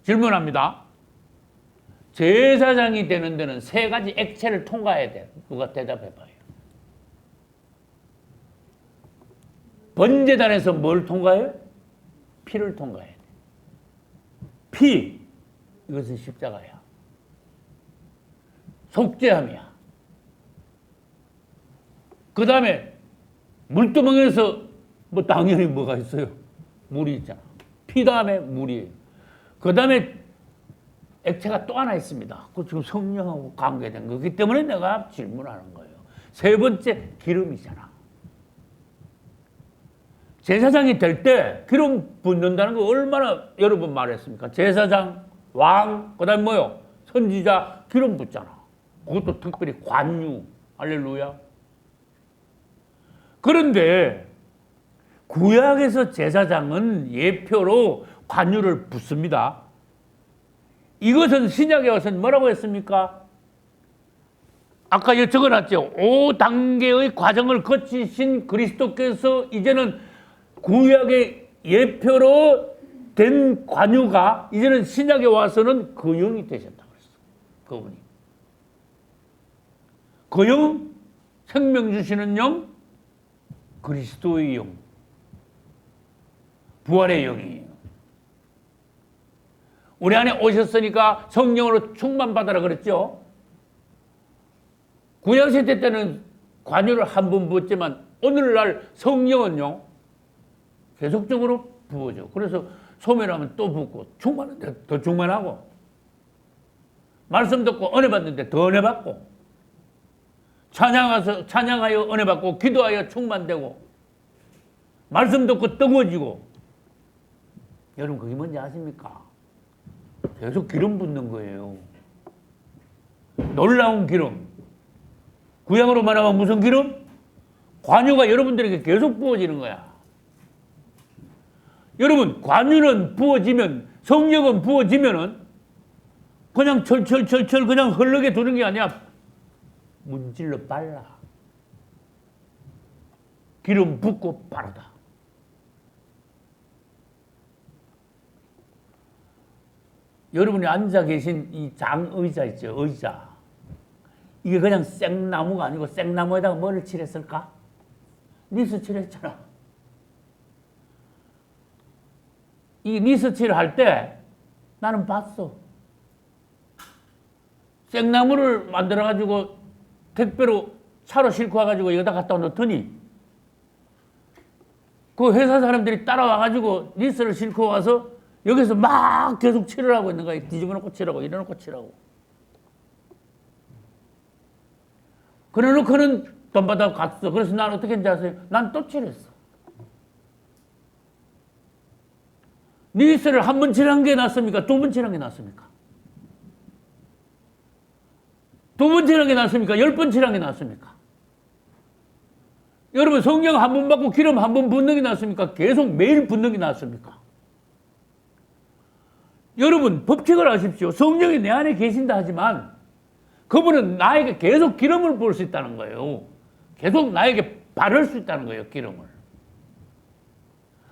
질문합니다. 제사장이 되는 데는 세 가지 액체를 통과해야 돼. 누가 대답해봐요. 번제단에서 뭘 통과해요? 피를 통과해야 돼. 피, 이것은 십자가야. 속죄함이야. 그 다음에 물두멍에서 뭐 당연히 뭐가 있어요? 물이 있잖아. 피 다음에 물이에요. 그 다음에 액체가 또 하나 있습니다. 그 지금 성령하고 관계된 거기 때문에 내가 질문하는 거예요. 세 번째, 기름이잖아. 제사장이 될 때 기름 붓는다는 거 얼마나 여러 번 말했습니까? 제사장, 왕, 그 다음에 뭐요? 선지자, 기름 붓잖아. 그것도 특별히 관유. 할렐루야. 그런데 구약에서 제사장은 예표로 관유를 붓습니다. 이것은 신약에 와서는 뭐라고 했습니까? 아까 적어놨죠. 5단계의 과정을 거치신 그리스도께서 이제는 구약의 예표로 된 관유가 이제는 신약에 와서는 그 영이 되셨다고 그랬어. 그분이. 그 영, 생명 주시는 영, 그리스도의 영, 부활의 영이에요. 우리 안에 오셨으니까 성령으로 충만받아라 그랬죠. 구약시대 때는 관유를 한 번 부었지만 오늘날 성령은요 계속적으로 부어져. 그래서 소멸하면 또 붓고 충만한데 더 충만하고 말씀 듣고 은혜 받는데 더 은혜 받고 찬양하여 은혜 받고 기도하여 충만되고 말씀 듣고 뜨거워지고. 여러분 그게 뭔지 아십니까? 계속 기름 붓는 거예요. 놀라운 기름. 구약으로 말하면 무슨 기름? 관유가 여러분들에게 계속 부어지는 거야. 여러분 관유는 부어지면, 성령은 부어지면은 그냥 철철철철 그냥 흐르게 두는 게 아니야. 문질러 빨라. 기름 붓고 바르다. 여러분이 앉아 계신 이 장의자 있죠, 의자. 이게 그냥 생나무가 아니고 생나무에다가 뭐를 칠했을까? 니스 칠했잖아. 이 니스 칠할 때 나는 봤어. 생나무를 만들어가지고 택배로 차로 싣고 와가지고 여기다 갖다 놓더니 그 회사 사람들이 따라와가지고 니스를 싣고 와서 여기서 막 계속 칠을 하고 있는 거야. 뒤집어 놓고 칠하고 이래놓고 칠하고. 그래 놓고는 돈 받아 갔어. 그래서 난 어떻게 했는지 아세요? 난 또 칠했어. 니스를 한 번 칠한 게 낫습니까? 두 번 칠한 게 낫습니까? 두 번 칠한 게 낫습니까? 10번 칠한 게 낫습니까? 여러분 성령 한 번 받고 기름 한 번 붓는 게 낫습니까? 계속 매일 붓는 게 낫습니까? 여러분 법칙을 아십시오. 성령이 내 안에 계신다 하지만 그분은 나에게 계속 기름을 부을 수 있다는 거예요. 계속 나에게 바를 수 있다는 거예요. 기름을.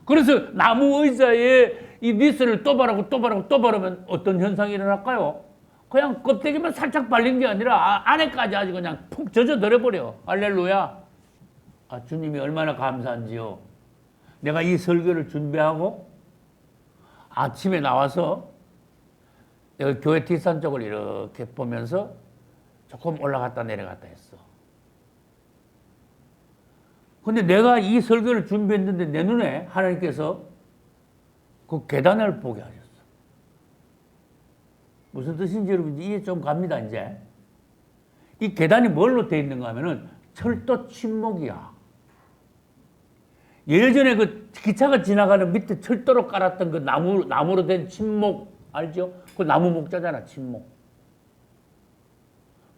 그래서 나무 의자에 이 니스를 또 바르고 또 바르고 또 바르면 어떤 현상이 일어날까요? 그냥 껍데기만 살짝 발린 게 아니라 안에까지 아주 그냥 푹 젖어들어버려. 할렐루야. 아, 주님이 얼마나 감사한지요. 내가 이 설교를 준비하고 아침에 나와서 여기 교회 뒷산 쪽을 이렇게 보면서 조금 올라갔다 내려갔다 했어. 근데 내가 이 설교를 준비했는데 내 눈에 하나님께서 그 계단을 보게 하셨어. 무슨 뜻인지 여러분 이해 좀 갑니다, 이제. 이 계단이 뭘로 되어 있는가 하면은 철도 침목이야. 예전에 그 기차가 지나가는 밑에 철도로 깔았던 그 나무로 된 침목, 알죠? 그 나무 목자잖아, 침목.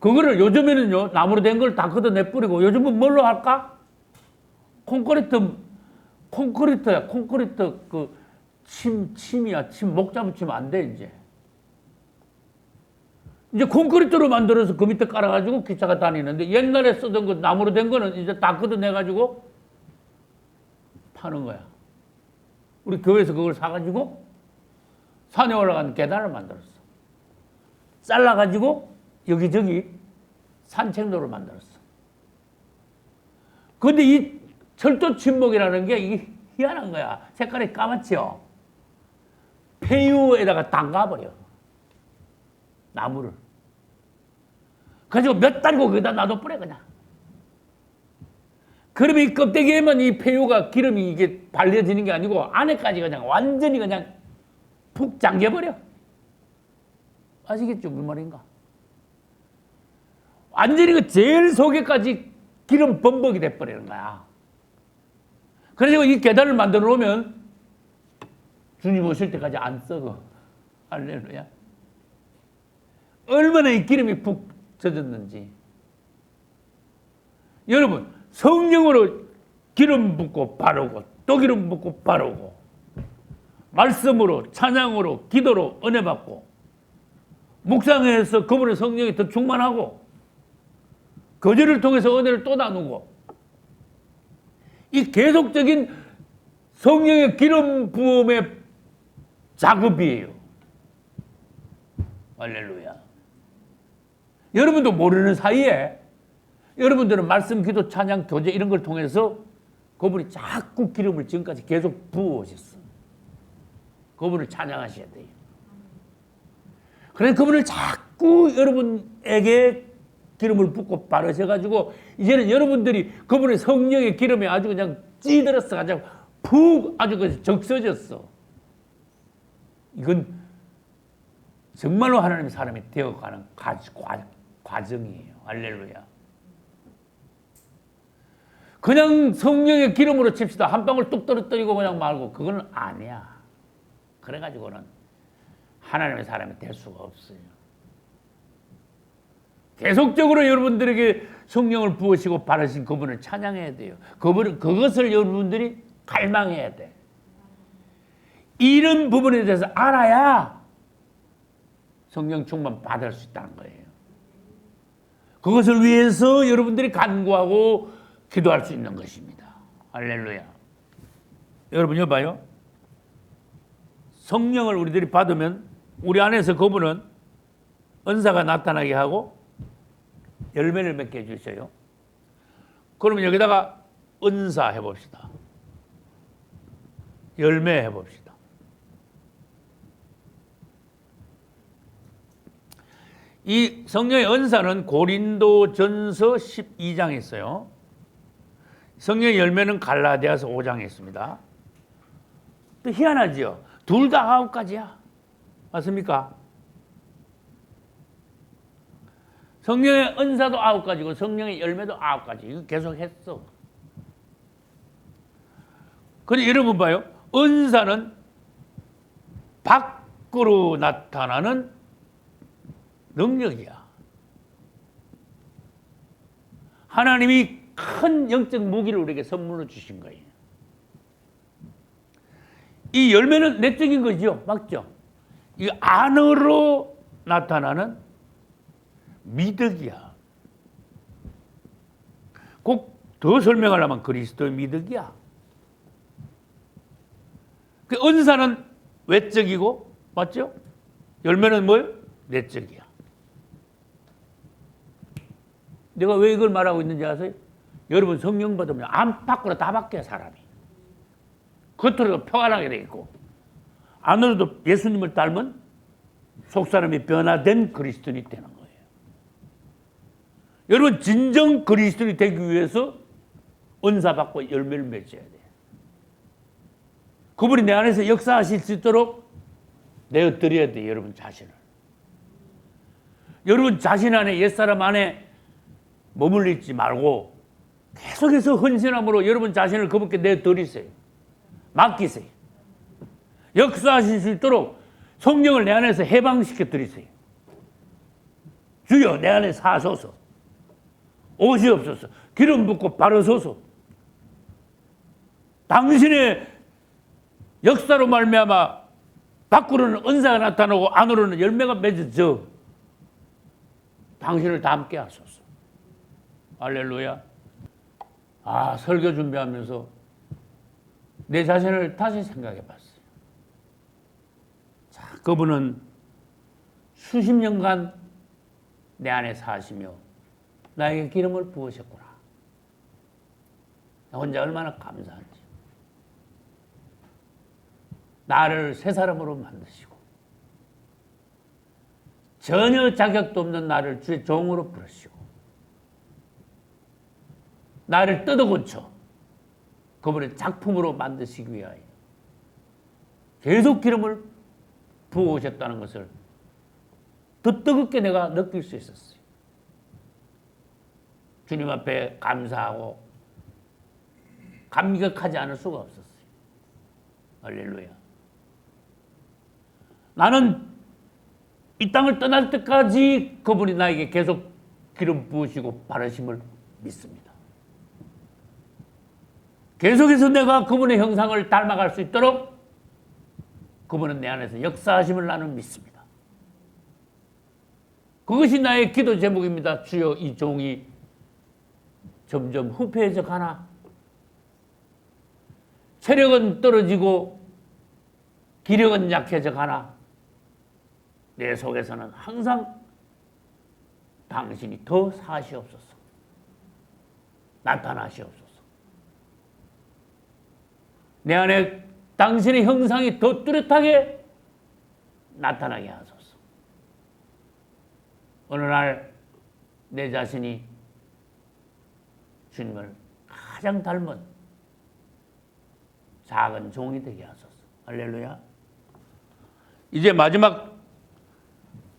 그거를 요즘에는요, 나무로 된 걸 다 걷어내버리고, 요즘은 뭘로 할까? 콘크리트야. 콘크리트, 침이야. 침, 목자 붙이면 안 돼, 이제. 이제 콘크리트로 만들어서 그 밑에 깔아가지고 기차가 다니는데, 옛날에 쓰던 그 나무로 된 거는 이제 다 걷어내가지고 파는 거야. 우리 교회에서 그걸 사가지고 산에 올라가는 계단을 만들었어. 잘라가지고 여기저기 산책로를 만들었어. 근데 이 철도 침목이라는 게 이게 희한한 거야. 색깔이 까맣지요? 폐유에다가 담가버려. 나무를. 그래가지고 몇 달고 거기다 놔둬버려, 그냥. 그러면 이 껍데기에만 이 폐유가 기름이 이게 발려지는 게 아니고 안에까지 그냥 완전히 그냥 푹 잠겨버려. 아시겠죠? 무슨 말인가? 완전히 그 제일 속에까지 기름 범벅이 돼버리는 거야. 그래서 이 계단을 만들어 놓으면 주님 오실 때까지 안 썩어. 할렐루야. 얼마나 이 기름이 푹 젖었는지. 여러분, 성령으로 기름 붓고 바르고 또 기름 붓고 바르고 말씀으로 찬양으로 기도로 은혜 받고 묵상해서 그분의 성령이 더 충만하고 거절을 통해서 은혜를 또 나누고 이 계속적인 성령의 기름 부음의 작업이에요. 할렐루야. 여러분도 모르는 사이에 여러분들은 말씀, 기도, 찬양, 교제 이런 걸 통해서 그분이 자꾸 기름을 지금까지 계속 부어오셨어. 그분을 찬양하셔야 돼요. 그래서 그분을 자꾸 여러분에게 기름을 붓고 바르셔가지고 이제는 여러분들이 그분의 성령의 기름에 아주 그냥 찌들었어 가지고 푹 아주 그 적셔졌어. 이건 정말로 하나님의 사람이 되어가는 과정이에요. 할렐루야. 그냥 성령의 기름으로 칩시다. 한 방울 뚝 떨어뜨리고 그냥 말고 그건 아니야. 그래가지고는 하나님의 사람이 될 수가 없어요. 계속적으로 여러분들에게 성령을 부으시고 바르신 그분을 찬양해야 돼요. 그것을 여러분들이 갈망해야 돼. 이런 부분에 대해서 알아야 성령 충만 받을 수 있다는 거예요. 그것을 위해서 여러분들이 간구하고 기도할 수 있는 것입니다. 할렐루야. 여러분 여봐요. 성령을 우리들이 받으면 우리 안에서 그분은 은사가 나타나게 하고 열매를 맺게 해주셔요. 그러면 여기다가 은사 해봅시다. 열매 해봅시다. 이 성령의 은사는 고린도전서 12장에 있어요. 성령의 열매는 갈라디아서 5장에 있습니다. 또 희한하지요. 둘 다 9가지야. 맞습니까? 성령의 은사도 9가지고 성령의 열매도 9가지. 이거 계속 했어. 근데 여러분 봐요. 은사는 밖으로 나타나는 능력이야. 하나님이 큰 영적 무기를 우리에게 선물로 주신 거예요. 이 열매는 내적인 거죠. 맞죠? 이 안으로 나타나는 미덕이야. 꼭 더 설명하려면 그리스도의 미덕이야. 그 은사는 외적이고, 맞죠? 열매는 뭐예요? 내적이야. 내가 왜 이걸 말하고 있는지 아세요? 여러분 성령 받으면 안팎으로 다 바뀌어요, 사람이. 겉으로도 평안하게 돼 있고 안으로도 예수님을 닮은 속사람이 변화된 그리스도인이 되는 거예요. 여러분 진정 그리스도인이 되기 위해서 은사 받고 열매를 맺어야 돼요. 그분이 내 안에서 역사하실 수 있도록 내어드려야 돼요. 여러분 자신을. 여러분 자신 안에 옛사람 안에 머물러 있지 말고 계속해서 헌신함으로 여러분 자신을 그분께 내어드리세요. 맡기세요. 역사하실 수 있도록 성령을 내 안에서 해방시켜 드리세요. 주여 내 안에 사소서. 오시옵소서. 기름 붓고 바르소서. 당신의 역사로 말미암아 밖으로는 은사가 나타나고 안으로는 열매가 맺어져. 당신을 닮게 하소서. 할렐루야. 설교 준비하면서 내 자신을 다시 생각해 봤어요. 자, 그분은 수십 년간 내 안에 사시며 나에게 기름을 부으셨구나. 나 혼자 얼마나 감사한지. 나를 새 사람으로 만드시고 전혀 자격도 없는 나를 주의 종으로 부르시고 나를 뜯어고쳐 그분의 작품으로 만드시기 위하여 계속 기름을 부어오셨다는 것을 더 뜨겁게 내가 느낄 수 있었어요. 주님 앞에 감사하고 감격하지 않을 수가 없었어요. 할렐루야. 나는 이 땅을 떠날 때까지 그분이 나에게 계속 기름 부으시고 바르심을 믿습니다. 계속해서 내가 그분의 형상을 닮아갈 수 있도록 그분은 내 안에서 역사하심을 나는 믿습니다. 그것이 나의 기도 제목입니다. 주여 이 종이 점점 후패해져 가나? 체력은 떨어지고 기력은 약해져 가나? 내 속에서는 항상 당신이 더 사시옵소서. 나타나시옵소서. 내 안에 당신의 형상이 더 뚜렷하게 나타나게 하소서. 어느 날 내 자신이 주님을 가장 닮은 작은 종이 되게 하소서. 할렐루야. 이제 마지막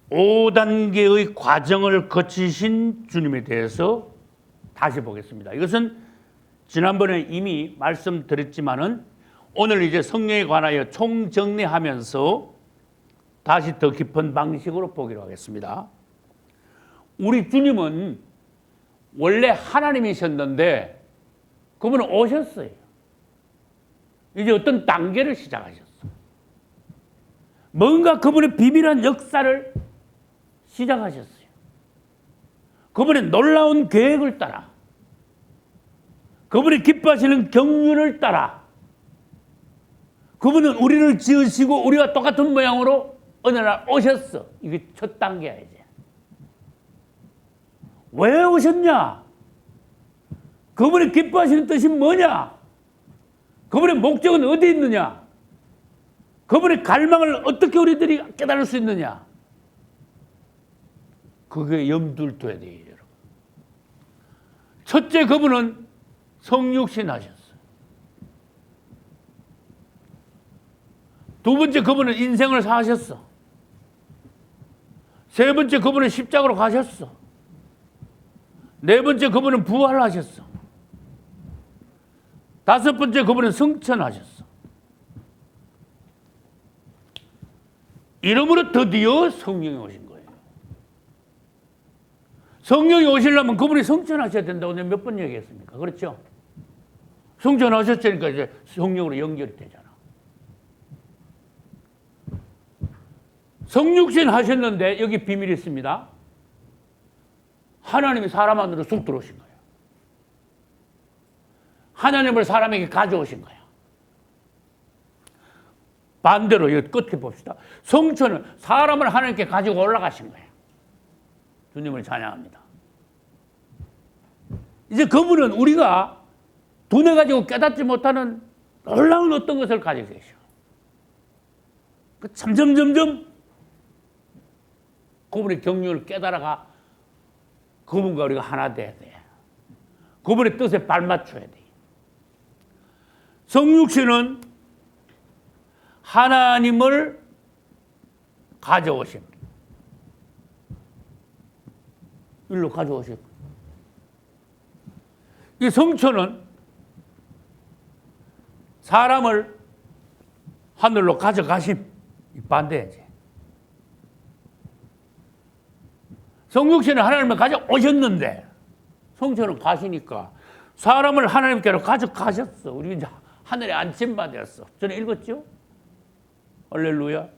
5단계의 과정을 거치신 주님에 대해서 다시 보겠습니다. 이것은 지난번에 이미 말씀드렸지만은 오늘 이제 성령에 관하여 총정리하면서 다시 더 깊은 방식으로 보기로 하겠습니다. 우리 주님은 원래 하나님이셨는데 그분은 오셨어요. 이제 어떤 단계를 시작하셨어. 뭔가 그분의 비밀한 역사를 시작하셨어요. 그분의 놀라운 계획을 따라, 그분이 기뻐하시는 경륜을 따라, 그분은 우리를 지으시고 우리와 똑같은 모양으로 어느 날 오셨어. 이게 첫 단계야, 이제. 왜 오셨냐? 그분이 기뻐하시는 뜻이 뭐냐? 그분의 목적은 어디 있느냐? 그분의 갈망을 어떻게 우리들이 깨달을 수 있느냐? 그게 염두를 둬야 돼요, 여러분. 첫째, 그분은 성육신 하셨어요. 두 번째, 그분은 인생을 사셨어. 세 번째, 그분은 십자가로 가셨어. 네 번째, 그분은 부활하셨어. 다섯 번째, 그분은 승천하셨어. 이러므로 드디어 성령이 오신 거예요. 성령이 오시려면 그분이 승천하셔야 된다고 내가 몇 번 얘기했습니까? 그렇죠? 승천하셨으니까 이제 성령으로 연결이 되잖아. 성육신 하셨는데 여기 비밀이 있습니다. 하나님이 사람 안으로 쑥 들어오신 거예요. 하나님을 사람에게 가져오신 거예요. 반대로 이 끝에 봅시다. 성천은 사람을 하나님께 가지고 올라가신 거예요. 주님을 찬양합니다. 이제 그분은 우리가 두뇌 가지고 깨닫지 못하는 놀라운 어떤 것을 가지고 계셔. 점점 그분의 경륜을 깨달아가 그분과 우리가 하나 돼야 돼. 그분의 뜻에 발맞춰야 돼. 성육신은 하나님을 가져오심. 일로 가져오심. 이 성천은 사람을 하늘로 가져가심. 반대지. 성육신은 하나님을 가져오셨는데 성천은 가시니까 사람을 하나님께로 가져가셨어. 우리 이제 하늘에 안침받았어. 전에 읽었죠? 할렐루야.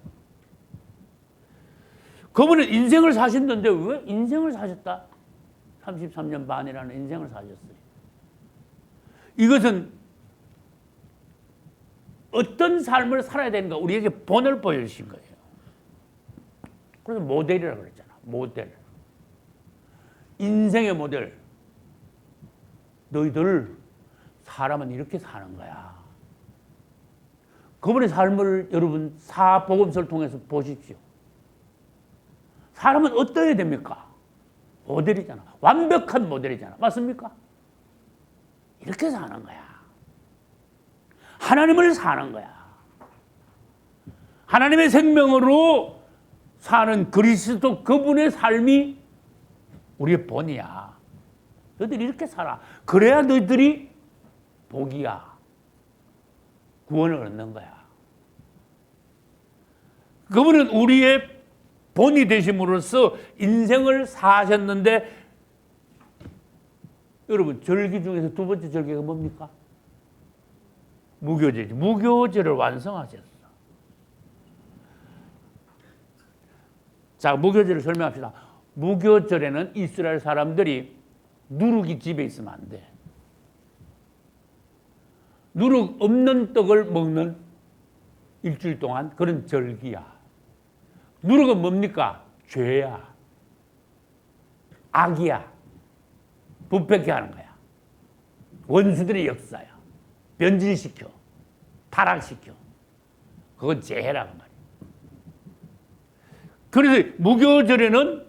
그분은 인생을 사셨는데 왜 인생을 사셨다? 33년 반이라는 인생을 사셨어요. 이것은 어떤 삶을 살아야 되는가 우리에게 본을 보여주신 거예요. 그래서 모델이라고 그랬잖아. 모델. 인생의 모델. 너희들 사람은 이렇게 사는 거야. 그분의 삶을 여러분 사복음서를 통해서 보십시오. 사람은 어떠해야 됩니까? 모델이잖아. 완벽한 모델이잖아. 맞습니까? 이렇게 사는 거야. 하나님을 사는 거야. 하나님의 생명으로 사는 그리스도 그분의 삶이 우리의 본이야. 너희들이 이렇게 살아. 그래야 너희들이 복이야. 구원을 얻는 거야. 그분은 우리의 본이 되심으로써 인생을 사셨는데 여러분 절기 중에서 두 번째 절기가 뭡니까? 무교제지. 무교제를 완성하셨어. 자, 무교제를 설명합시다. 무교절에는 이스라엘 사람들이 누룩이 집에 있으면 안 돼. 누룩 없는 떡을 먹는 일주일 동안 그런 절기야. 누룩은 뭡니까? 죄야. 악이야. 부패케 하는 거야. 원수들의 역사야. 변질시켜, 타락시켜. 그건 재해라고 말이야. 그래서 무교절에는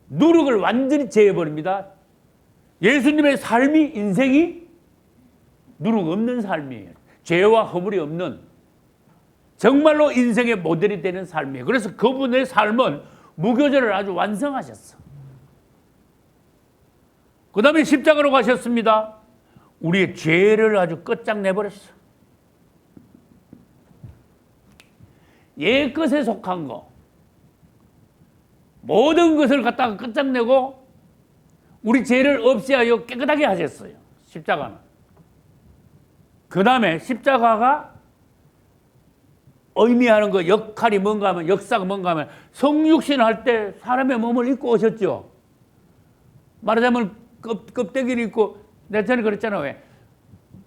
누룩을 완전히 제해버립니다. 예수님의 삶이, 인생이 누룩 없는 삶이에요. 죄와 허물이 없는 정말로 인생의 모델이 되는 삶이에요. 그래서 그분의 삶은 무교절을 아주 완성하셨어. 그 다음에 십자가로 가셨습니다. 우리의 죄를 아주 끝장내버렸어. 옛것에 속한 거 모든 것을 갖다가 끝장내고 우리 죄를 없애하여 깨끗하게 하셨어요. 십자가는. 그 다음에 십자가가 의미하는 거, 역할이 뭔가 하면, 역사가 뭔가 하면 성육신 할 때 사람의 몸을 입고 오셨죠. 말하자면 껍데기를 입고, 내가 전에 그랬잖아. 왜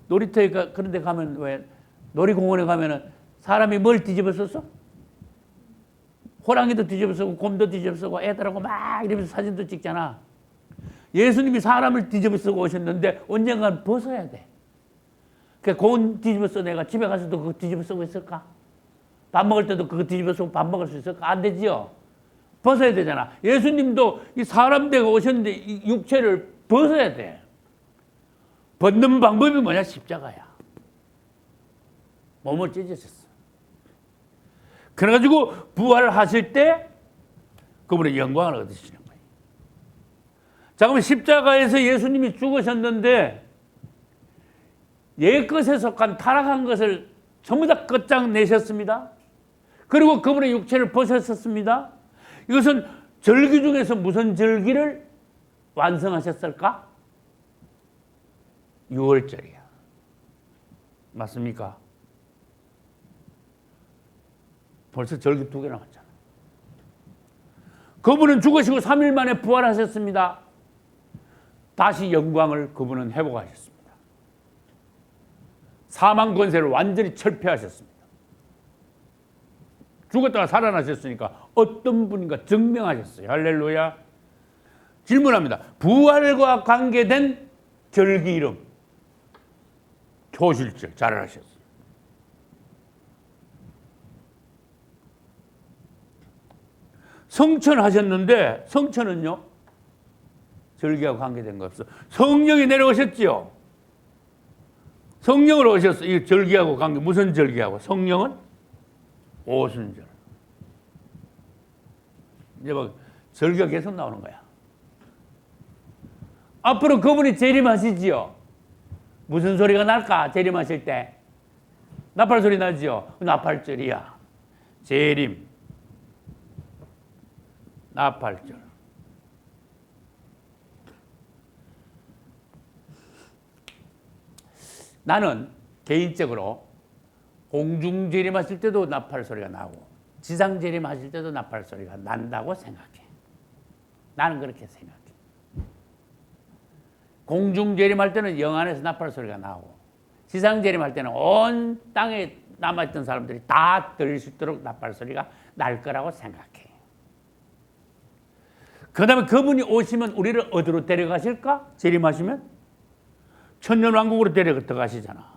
놀이터에 그런 데 가면, 왜 놀이공원에 가면은 사람이 뭘 뒤집어 썼어? 호랑이도 뒤집어 쓰고 곰도 뒤집어 쓰고 애들하고 막 이러면서 사진도 찍잖아. 예수님이 사람을 뒤집어 쓰고 오셨는데 언젠간 벗어야 돼. 그 곰 뒤집어 써 내가 집에 가서도 그거 뒤집어 쓰고 있을까? 밥 먹을 때도 그거 뒤집어 쓰고 밥 먹을 수 있을까? 안 되지요. 벗어야 되잖아. 예수님도 이 사람 되고 오셨는데 이 육체를 벗어야 돼. 벗는 방법이 뭐냐? 십자가야. 몸을 찢으셨어. 그래가지고 부활하실 때 그분의 영광을 얻으시는 거예요. 자, 그러면 십자가에서 예수님이 죽으셨는데 옛것에 속한 타락한 것을 전부 다 끝장내셨습니다. 그리고 그분의 육체를 벗으셨습니다. 이것은 절기 중에서 무슨 절기를 완성하셨을까? 6월절이야. 맞습니까? 벌써 절기 2개 남았잖아. 그분은 죽으시고 3일 만에 부활하셨습니다. 다시 영광을 그분은 회복하셨습니다. 사망 권세를 완전히 철폐하셨습니다. 죽었다가 살아나셨으니까 어떤 분인가 증명하셨어요. 할렐루야. 질문합니다. 부활과 관계된 절기 이름. 초실절 잘 하셨어요. 성천 하셨는데 성천은요 절기하고 관계된 거 없어. 성령이 내려오셨지요. 성령으로 오셨어. 이 절기하고 관계 무슨 절기하고? 성령은 오순절. 이제 막 절기가 계속 나오는 거야. 앞으로 그분이 재림하시지요. 무슨 소리가 날까? 재림하실 때 나팔 소리 나지요. 나팔절이야. 재림. 나팔절. 나는 개인적으로 공중 재림하실 때도 나팔 소리가 나고 지상 재림하실 때도 나팔 소리가 난다고 생각해. 나는 그렇게 생각해. 공중 재림할 때는 영안에서 나팔 소리가 나고 지상 재림할 때는 온 땅에 남아있던 사람들이 다 들을 수 있도록 나팔 소리가 날 거라고 생각해. 그 다음에 그분이 오시면 우리를 어디로 데려가실까? 재림하시면? 천년왕국으로 데려가시잖아.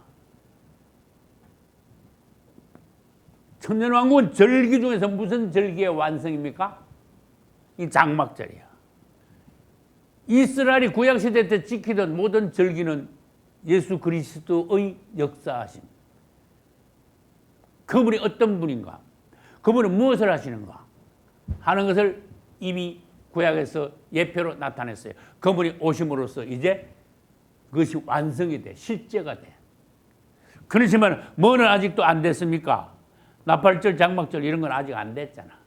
천년왕국은 절기 중에서 무슨 절기의 완성입니까? 이 장막절이야. 이스라엘이 구약시대 때 지키던 모든 절기는 예수 그리스도의 역사하심. 그분이 어떤 분인가? 그분은 무엇을 하시는가? 하는 것을 이미 구약에서 예표로 나타냈어요. 그분이 오심으로써 이제 그것이 완성이 돼. 실제가 돼. 그렇지만 뭐는 아직도 안 됐습니까? 나팔절, 장막절 이런 건 아직 안 됐잖아.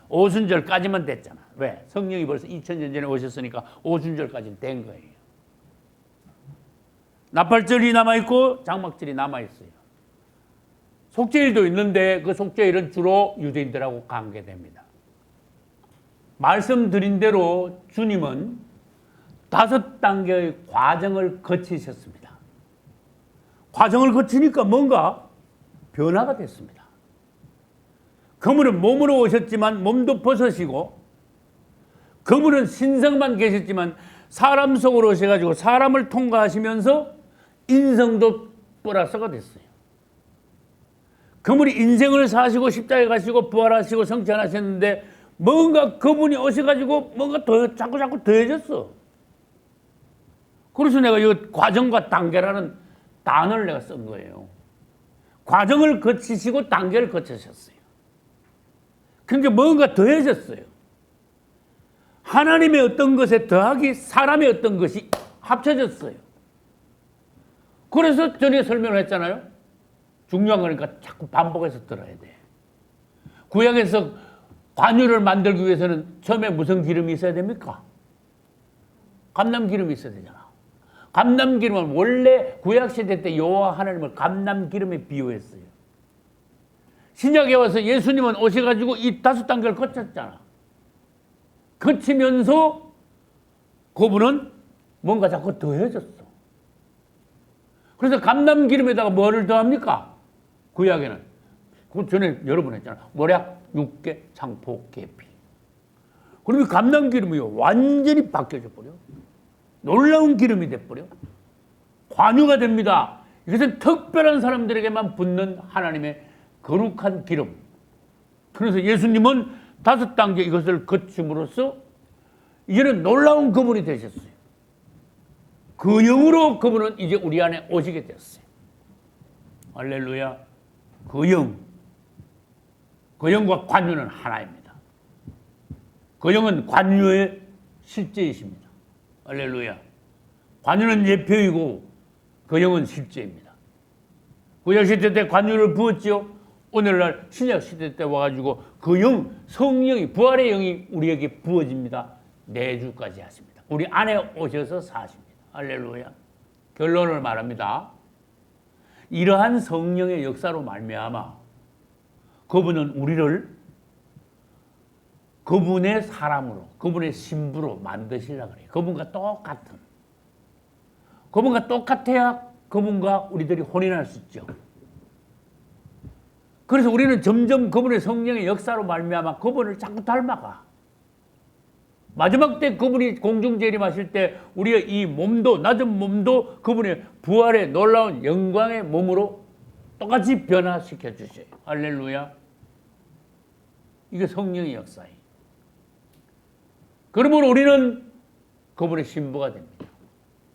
오순절까지만 됐잖아. 왜? 성령이 벌써 2000년 전에 오셨으니까 오순절까지는 된 거예요. 나팔절이 남아있고 장막절이 남아있어요. 속죄일도 있는데 그 속죄일은 주로 유대인들하고 관계됩니다. 말씀드린 대로 주님은 5단계의 과정을 거치셨습니다. 과정을 거치니까 뭔가 변화가 됐습니다. 그분은 몸으로 오셨지만 몸도 벗으시고 그분은 신성만 계셨지만 사람 속으로 오셔가지고 사람을 통과하시면서 인성도 플러스가 됐어요. 그분이 인생을 사시고 십자가에 가시고 부활하시고 성천하셨는데 뭔가 그분이 오셔가지고 뭔가 더 자꾸 더해졌어. 그래서 내가 이 과정과 단계라는 단어를 내가 쓴 거예요. 과정을 거치시고 단계를 거치셨어요. 그러니까 뭔가 더해졌어요. 하나님의 어떤 것에 더하기 사람의 어떤 것이 합쳐졌어요. 그래서 전에 설명을 했잖아요. 중요한 거니까 자꾸 반복해서 들어야 돼. 구약에서 관유를 만들기 위해서는 처음에 무슨 기름이 있어야 됩니까? 감람기름이 있어야 되잖아. 감람기름은 원래 구약시대 때 여호와 하나님을 감람기름에 비유했어요. 신약에 와서 예수님은 오셔가지고 이 5단계를 거쳤잖아. 거치면서 그분은 뭔가 자꾸 더해졌어. 그래서 감람기름에다가 뭐를 더합니까? 구약에는. 그 전에 여러분 했잖아. 모략, 육개, 창포, 계피. 그러면 감람기름이 완전히 바뀌어져 버려. 놀라운 기름이 돼버려. 관유가 됩니다. 이것은 특별한 사람들에게만 붙는 하나님의 거룩한 기름. 그래서 예수님은 5단계 이것을 거침으로써 이제는 놀라운 그분이 되셨어요. 그 영으로 그분은 이제 우리 안에 오시게 되었어요. 할렐루야. 그 영. 그 영과 관유는 하나입니다. 그 영은 관유의 실제이십니다. 할렐루야. 관유는 예표이고 그 영은 실제입니다. 구약 시대 때 관유를 부었지요. 오늘날 신약 시대 때 와가지고 그 영, 성령이, 부활의 영이 우리에게 부어집니다. 내주까지 하십니다. 우리 안에 오셔서 사십니다. 할렐루야. 결론을 말합니다. 이러한 성령의 역사로 말미암아 그분은 우리를 그분의 사람으로, 그분의 신부로 만드시려고 그래요. 그분과 똑같은. 그분과 똑같아야 그분과 우리들이 혼인할 수 있죠. 그래서 우리는 점점 그분의 성령의 역사로 말미암아 그분을 자꾸 닮아가. 마지막 때 그분이 공중재림하실 때 우리의 이 몸도, 낮은 몸도 그분의 부활의 놀라운 영광의 몸으로 똑같이 변화시켜 주셔요. 할렐루야. 이게 성령의 역사예요. 그러므로 우리는 그분의 신부가 됩니다.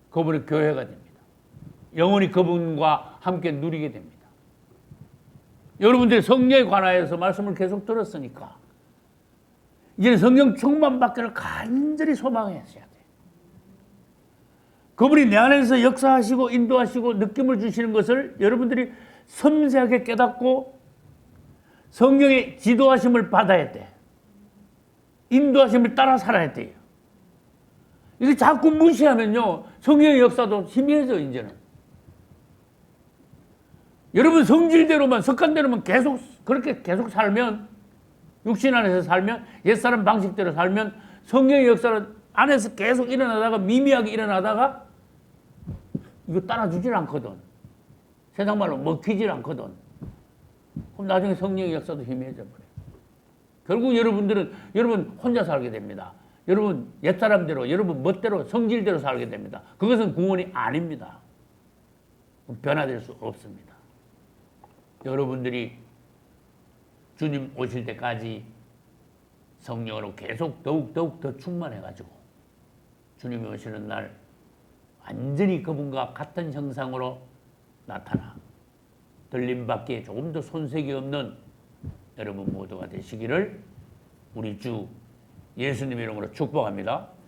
그분의 교회가 됩니다. 영원히 그분과 함께 누리게 됩니다. 여러분들이 성령에 관하여서 말씀을 계속 들었으니까 이제는 성령 충만 받기를 간절히 소망하셔야 돼요. 그분이 내 안에서 역사하시고 인도하시고 느낌을 주시는 것을 여러분들이 섬세하게 깨닫고 성령의 지도하심을 받아야 돼. 인도하심을 따라 살아야 돼요. 이게 자꾸 무시하면요, 성령의 역사도 희미해져, 이제는. 여러분 성질대로만, 습관대로만 그렇게 계속 살면, 육신 안에서 살면, 옛사람 방식대로 살면 성령의 역사는 안에서 계속 일어나다가, 미미하게 일어나다가 이거 따라주질 않거든. 세상 말로 먹히질 않거든. 그럼 나중에 성령의 역사도 희미해져 버려요. 결국 여러분 혼자 살게 됩니다. 여러분 옛사람대로, 여러분 멋대로, 성질대로 살게 됩니다. 그것은 구원이 아닙니다. 변화될 수 없습니다. 여러분들이 주님 오실 때까지 성령으로 계속 더욱 더 충만해가지고 주님이 오시는 날 완전히 그분과 같은 형상으로 나타나 들림받기에 조금 더 손색이 없는 여러분 모두가 되시기를 우리 주 예수님 이름으로 축복합니다.